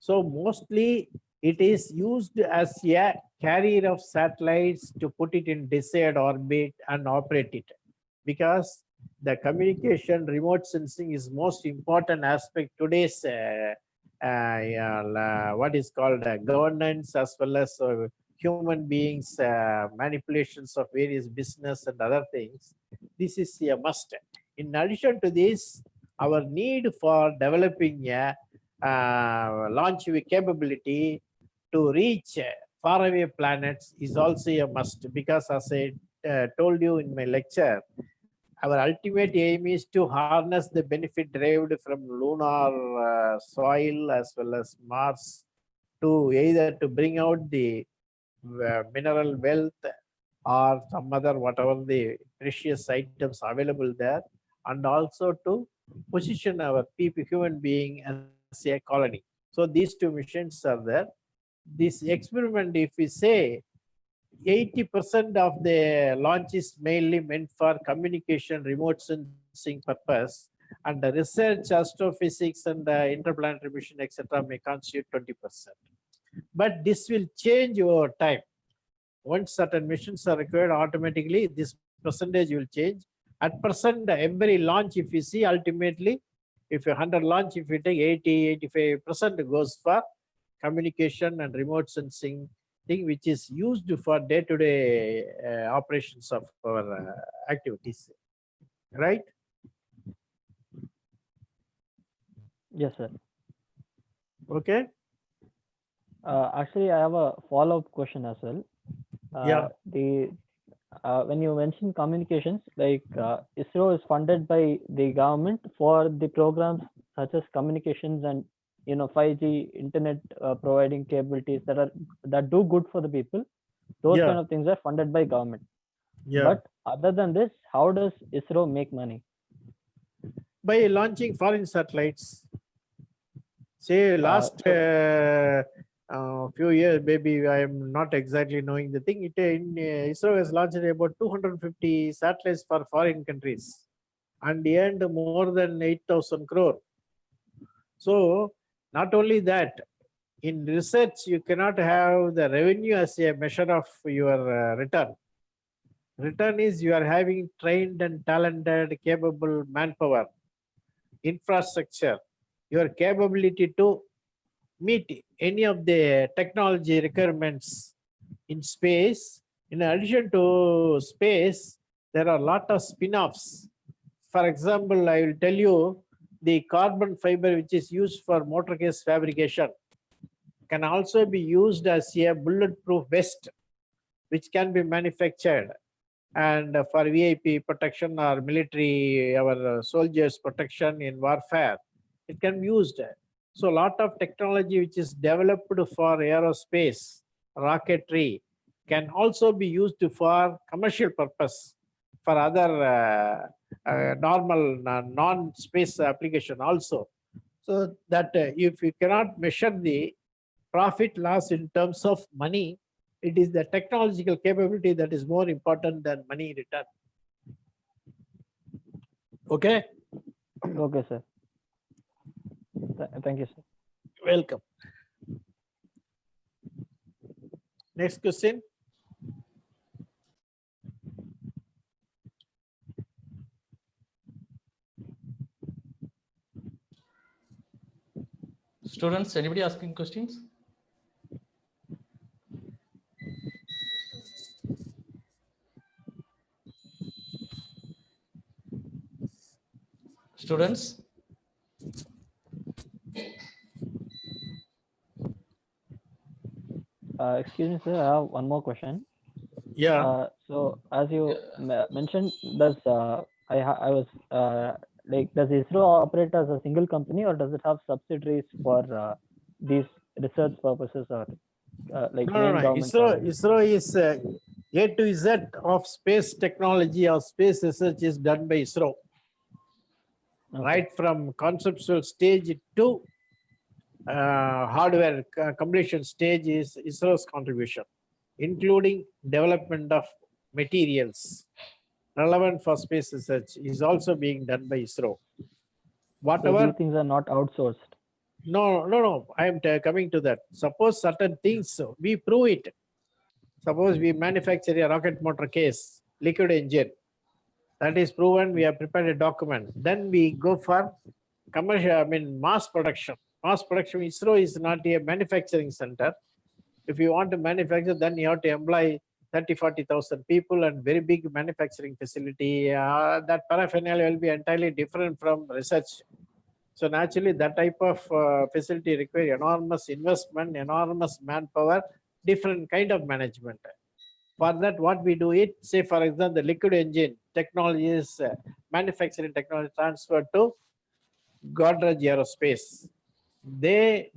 So mostly it is used as a carrier of satellites to put it in desired orbit and operate it, because the communication remote sensing is most important aspect today's what is called governance, as well as human beings manipulations of various business and other things. This is a must. In addition to this, our need for developing a launch capability to reach faraway planets is also a must, because as I told you in my lecture, our ultimate aim is to harness the benefit derived from lunar soil as well as Mars, to either to bring out the mineral wealth or some other whatever the precious items available there, and also to position our people, human being, as a colony. So these two missions are there. This experiment, if we say 80% of the launch is mainly meant for communication, remote sensing purpose, and the research, astrophysics, and interplanetary mission, etc., may constitute 20%. But this will change over time. Once certain missions are required, automatically this percentage will change. At present, every launch, if you see, ultimately, if 100 launch, if you take 80-85% goes for communication and remote sensing thing, which is used for day-to-day operations of our activities, right? Yes, sir. Okay. Actually, I have a follow-up question as well. Yeah. When you mention communications, like ISRO is funded by the government for the programs such as communications and 5G internet providing capabilities that do good for the people. Those Yeah. kind of things are funded by government. Yeah. But other than this, how does ISRO make money? By launching foreign satellites. Say last few years, maybe I am not exactly knowing the thing. ISRO has launched about 250 satellites for foreign countries and earned more than 8,000 crore. So not only that, in research, you cannot have the revenue as a measure of your return. Return is you are having trained and talented, capable manpower, infrastructure, your capability to meet any of the technology requirements in space. In addition to space, there are a lot of spin-offs. For example, I will tell you, the carbon fiber which is used for motor case fabrication can also be used as a bulletproof vest, which can be manufactured, and for VIP protection or military, our soldiers' protection in warfare, it can be used. So a lot of technology which is developed for aerospace, rocketry, can also be used for commercial purpose, for other normal non-space application also. So that if you cannot measure the profit loss in terms of money, it is the technological capability that is more important than money return. Okay? Okay, sir. Thank you, sir. Welcome. Next question. Students, anybody asking questions? Students? Excuse me, sir. I have one more question. Yeah. So as you mentioned, does does ISRO operate as a single company, or does it have subsidiaries for these research purposes, or like No. ISRO is A to Z of space technology or space research is done by ISRO. right from conceptual stage to hardware completion stage is ISRO's contribution, including development of materials relevant for space research is also being done by ISRO. So Whatever, these things are not outsourced. no, I am coming to that. Suppose certain things, we prove it. Suppose we manufacture a rocket motor case, liquid engine. That is proven, we have prepared a document. Then we go for commercial, mass production. Mass production, ISRO is not a manufacturing center. If you want to manufacture, then you have to employ 30,000-40,000 people and very big manufacturing facility. That paraphernalia will be entirely different from research. So naturally, that type of facility requires enormous investment, enormous manpower, different kind of management. For that, what we do it, say for example, the liquid engine technology is manufacturing technology transferred to Godrej Aerospace. They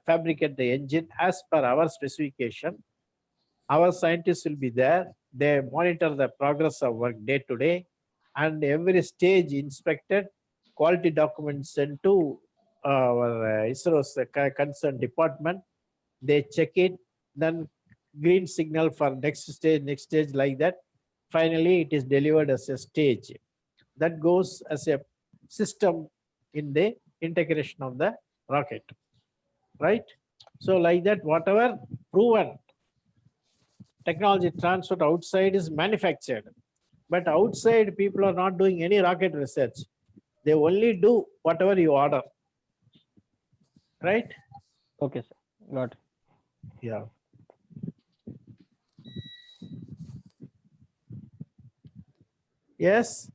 fabricate the engine as per our specification. Our scientists will be there. They monitor the progress of work day to day, and every stage inspected, quality documents sent to our ISRO's concerned department. They check it, then green signal for next stage like that. Finally, it is delivered as a stage. That goes as a system in the integration of the rocket, right? So like that, whatever proven technology transferred outside is manufactured. But outside, people are not doing any rocket research. They only do whatever you order, right? Okay, sir. Got it. Yeah. Yes,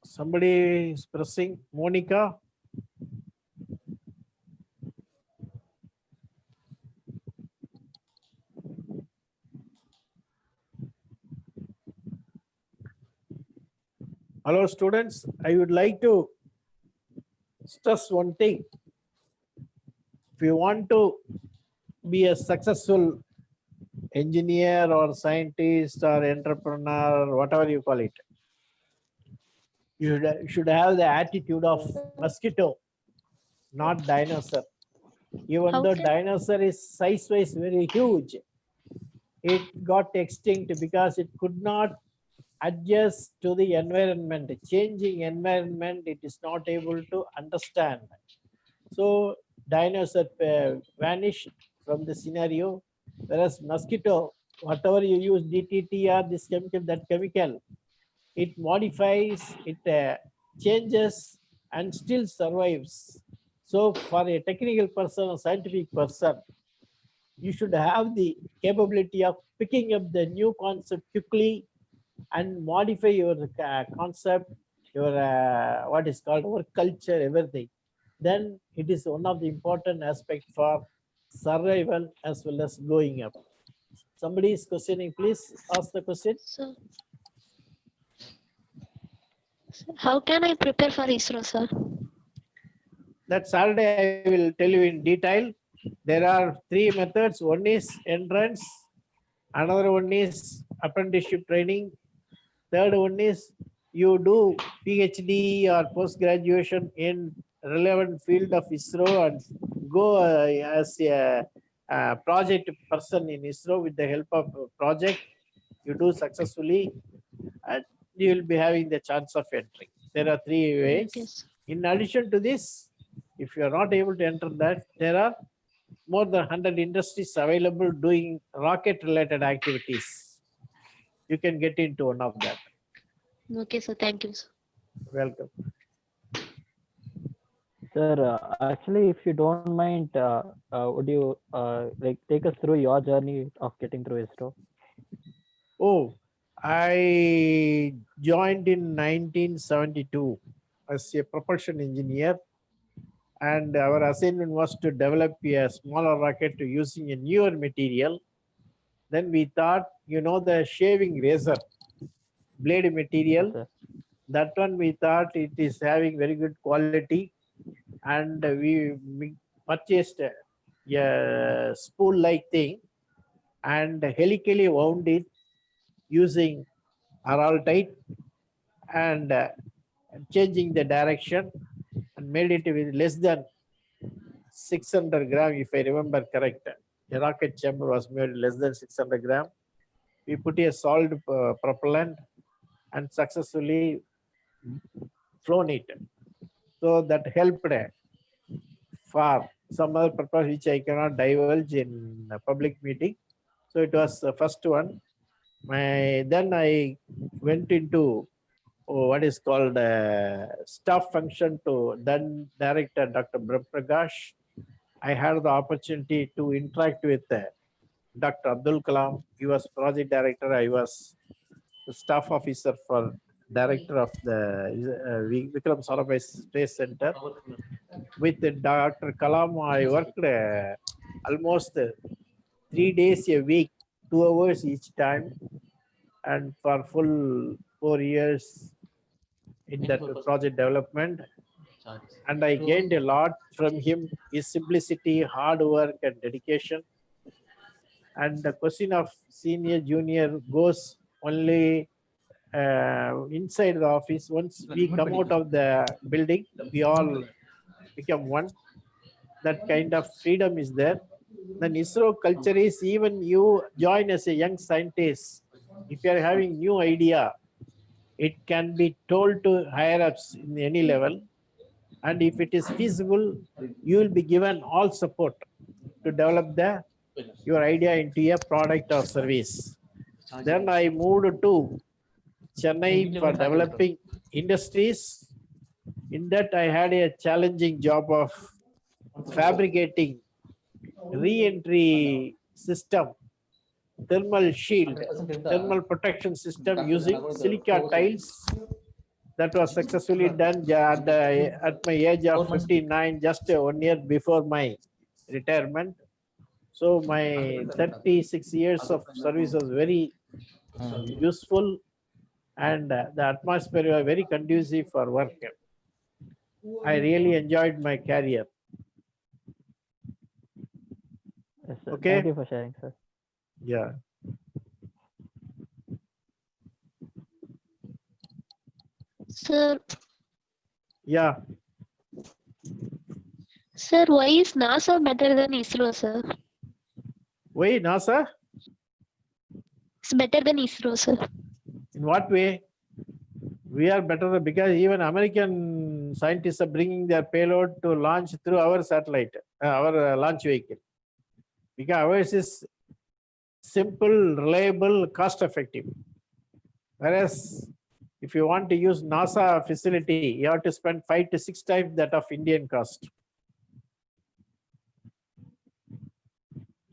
somebody is pressing. Monica. Hello, students. I would like to stress one thing. If you want to be a successful engineer or scientist or entrepreneur, whatever you call it, you should have the attitude of mosquito, not dinosaur. Even though dinosaur is size-wise very huge, it got extinct because it could not adjust to the environment. Changing environment, it is not able to understand. So dinosaur vanished from the scenario, whereas mosquito, whatever you use, DDT or this chemical, that chemical, it modifies, it changes and still survives. So for a technical person, a scientific person, you should have the capability of picking up the new concept quickly and modify your concept, your what is called our culture, everything. Then it is one of the important aspects for survival as well as going up. Somebody is questioning, please ask the question. So, how can I prepare for ISRO, sir? That Saturday I will tell you in detail. There are 3 methods. One is entrance, another one is apprenticeship training, third one is you do PhD or post-graduation in relevant field of ISRO and go as a project person in ISRO with the help of a project. You do successfully and you will be having the chance of entering. There are 3 ways. Yes. In addition to this, if you are not able to enter that, there are more than 100 industries available doing rocket related activities. You can get into one of that. Okay, sir. Thank you, sir. Welcome. Sir, actually, if you don't mind, would you like take us through your journey of getting through ISRO? Oh, I joined in 1972 as a propulsion engineer, and our assignment was to develop a smaller rocket using a newer material. Then we thought, you know, the shaving razor blade material, Yes, that one we thought it is having very good quality, and we purchased a spool-like thing and helically wound it using araldite and and changing the direction and made it with less than 600 gram, if I remember correct. The rocket chamber was made less than 600 gram. We put a solid propellant and successfully flown it. So that helped for some other purpose which I cannot divulge in a public meeting. So it was the first one. Then I went into what is called staff function to then director Dr. Brahmprakash. I had the opportunity to interact with Dr. Abdul Kalam. He was project director. I was the staff officer for director of the Vikram Sarabhai Space Center. With Dr. Kalam, I worked almost 3 days a week, 2 hours each time, and for full 4 years in that project development. And I gained a lot from him, his simplicity, hard work, and dedication. And the question of senior, junior goes only inside the office. Once we come out of the building, we all become one. That kind of freedom is there. Then ISRO culture is, even you join as a young scientist, if you are having new idea, it can be told to higher ups in any level. And if it is feasible, you will be given all support to develop your idea into a product or service. Then I moved to Chennai for developing industries. In that, I had a challenging job of fabricating re-entry system, thermal shield, thermal protection system using silica tiles. That was successfully done at my age of 59, just 1 year before my retirement. So my 36 years of service was very useful, and the atmosphere was very conducive for work. I really enjoyed my career. Yes, sir. Okay. Thank you for sharing, sir. Yeah. Sir, Yeah. sir, why is NASA better than ISRO, sir? Why NASA? It's better than ISRO, sir. In what way? We are better because even American scientists are bringing their payload to launch through our satellite, our launch vehicle. Because ours is simple, reliable, cost effective. Whereas if you want to use NASA facility, you have to spend 5 to 6 times that of Indian cost.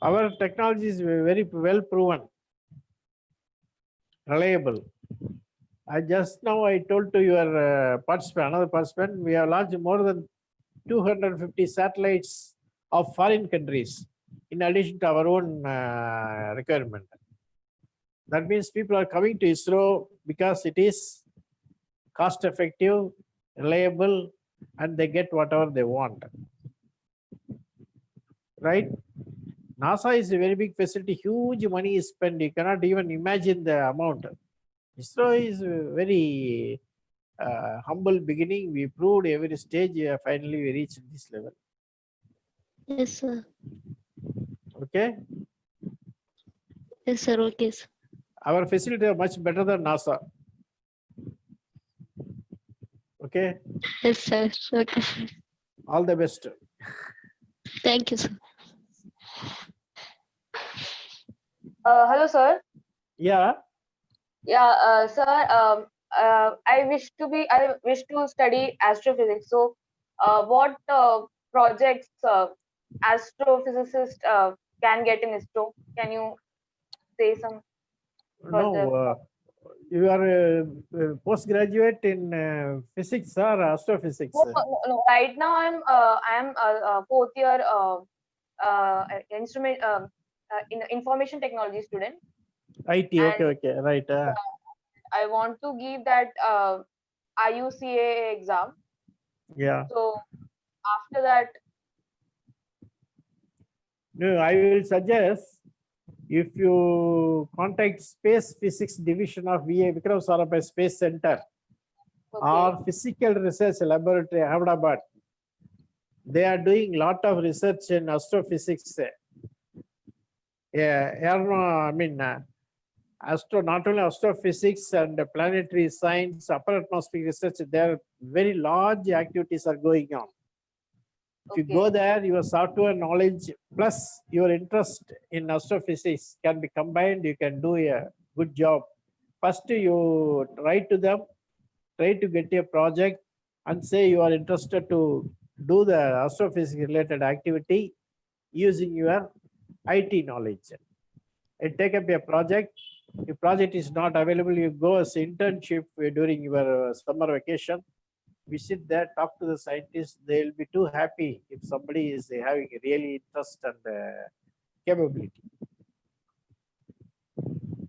Our technology is very well proven, reliable. I told to your participant, another participant, we have launched more than 250 satellites of foreign countries in addition to our own requirement. That means people are coming to ISRO because it is cost effective, reliable, and they get whatever they want. Right? NASA is a very big facility, huge money is spent. You cannot even imagine the amount. ISRO is a very humble beginning. We proved every stage, finally we reached this level. Yes, sir. Okay? Yes, sir. Okay, sir. Our facility are much better than NASA. Okay? Yes, sir. Okay. All the best. Thank you, sir. Hello, sir. Yeah. Yeah, sir. I wish to study astrophysics. So, what projects astrophysicist can get in ISRO? Can you say some? No, you are a postgraduate in physics or astrophysics? No. Right now, I am a 4th year in information technology student. IT. And Okay. Right. I want to give that IUCAA exam. Yeah. So after that, No, I will suggest if you contact Space Physics Division of VA Vikram Sarabhai Space Center, or physical research laboratory, Ahmedabad. They are doing lot of research in astrophysics. Not only astrophysics and planetary science, upper atmospheric research, there very large activities are going on. If you go there, your software knowledge plus your interest in astrophysics can be combined. You can do a good job. First, you write to them, try to get a project and say you are interested to do the astrophysics related activity using your IT knowledge. And take up a project. If project is not available, you go as internship during your summer vacation. Visit there, talk to the scientists. They'll be too happy if somebody is having really interest and capability.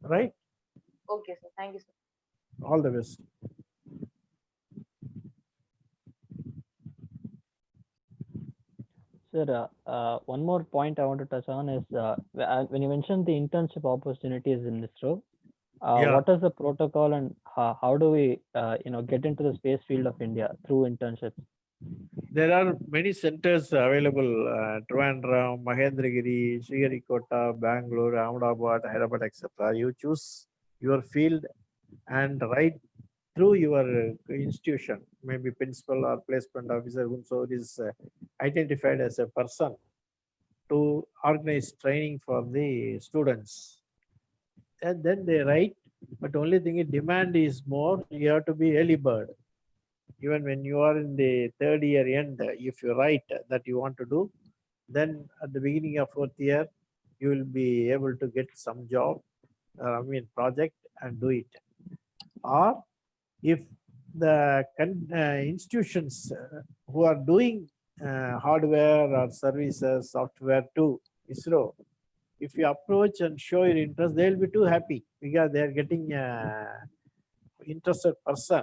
Right? Okay, sir. Thank you, sir. All the best. Sir, one more point I want to touch on is when you mentioned the internship opportunities in ISRO, Yeah. what is the protocol and how do we get into the space field of India through internships? There are many centers available, Trivandrum, Mahendragiri, Sriharikota, Bangalore, Ahmedabad, Hyderabad, etc. You choose your field and write through your institution, maybe principal or placement officer, whomsoever is identified as a person to organize training for the students. And then they write, but only thing is demand is more, you have to be early bird. Even when you are in the third year end, if you write that you want to do, then at the beginning of fourth year, you will be able to get some job, project and do it. Or if the institutions who are doing hardware or services, software to ISRO, if you approach and show your interest, they will be too happy because they are getting interested person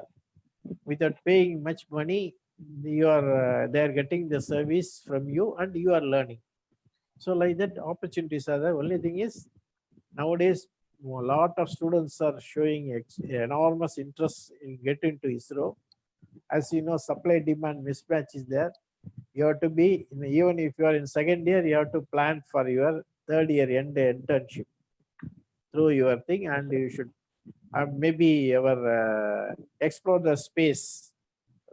without paying much money. They are getting the service from you and you are learning. So like that, opportunities are there. Only thing is nowadays a lot of students are showing enormous interest in getting to ISRO. As you know, supply demand mismatch is there. You have to be, even if you are in second year, you have to plan for your third year end internship through your thing, and you should maybe explore the space.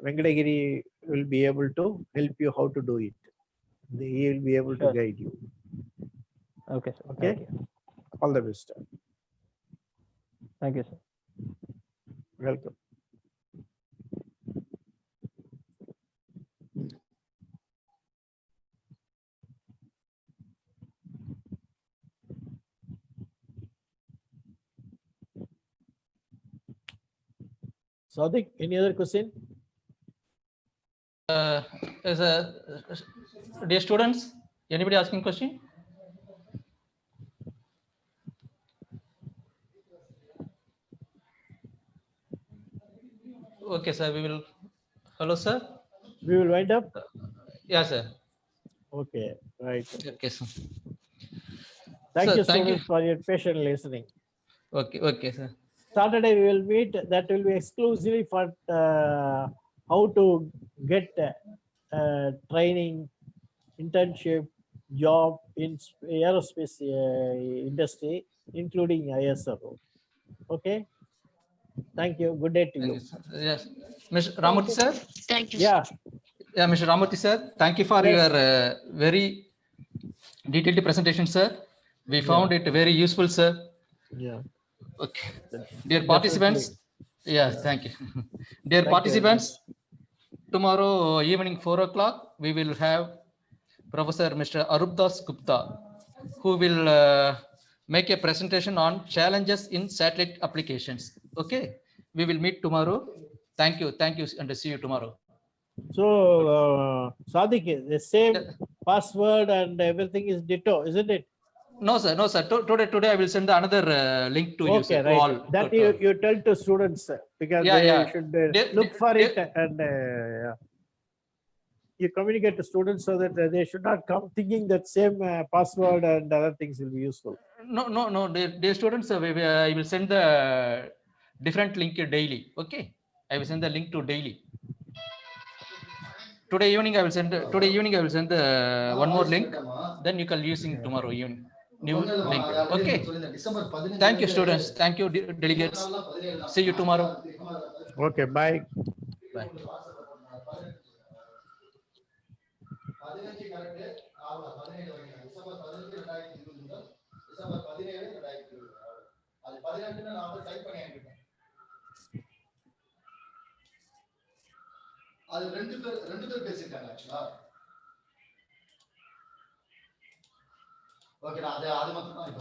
Venkatagiri will be able to help you how to do it. He will be able to guide you. Okay, sir. Okay. Thank you. All the best. Thank you, sir. Welcome. Sadiq, any other question? Dear students, anybody asking question? Okay, sir. We will. Hello, sir. We will wind up. Yeah, sir. Okay, right. Okay, sir. Thank Sir, you, thank you. students, for your patient listening. Okay, sir. Saturday we will meet. That will be exclusively for how to get training, internship, job in aerospace industry, including ISRO. Okay. Thank you. Good day to Thank you. you, sir. Yes, Mr. Ramurthy, sir. Thank you. Yeah. Yeah, Mr. Ramurthy, sir. Thank you for Yes. your very detailed presentation, sir. We found it very useful, sir. Yeah. Okay. Dear participants, yeah, thank you. Dear participants, tomorrow evening 4 o'clock, we will have Professor Mr. Arupdas Gupta, who will make a presentation on challenges in satellite applications. Okay, we will meet tomorrow. Thank you, and see you tomorrow. So, Sadiq, the same password and everything is ditto, isn't it? No, sir. Today I will send another link to you, sir. Okay, To right. all. That you tell to students because they should look for it and you communicate to students so that they should not come thinking that same password and other things will be useful. No. Dear students, I will send the different link daily. Okay, I will send the link to daily. Today evening I will send one more link. Then you can using tomorrow evening. New link. Okay. Thank you, students. Thank you, delegates. See you tomorrow. Okay, bye. Bye. அது ரெண்டு பேர் பேசிருக்காங்க ஆக்சுவலா. Okay, நான் அது மட்டும் தான் இப்ப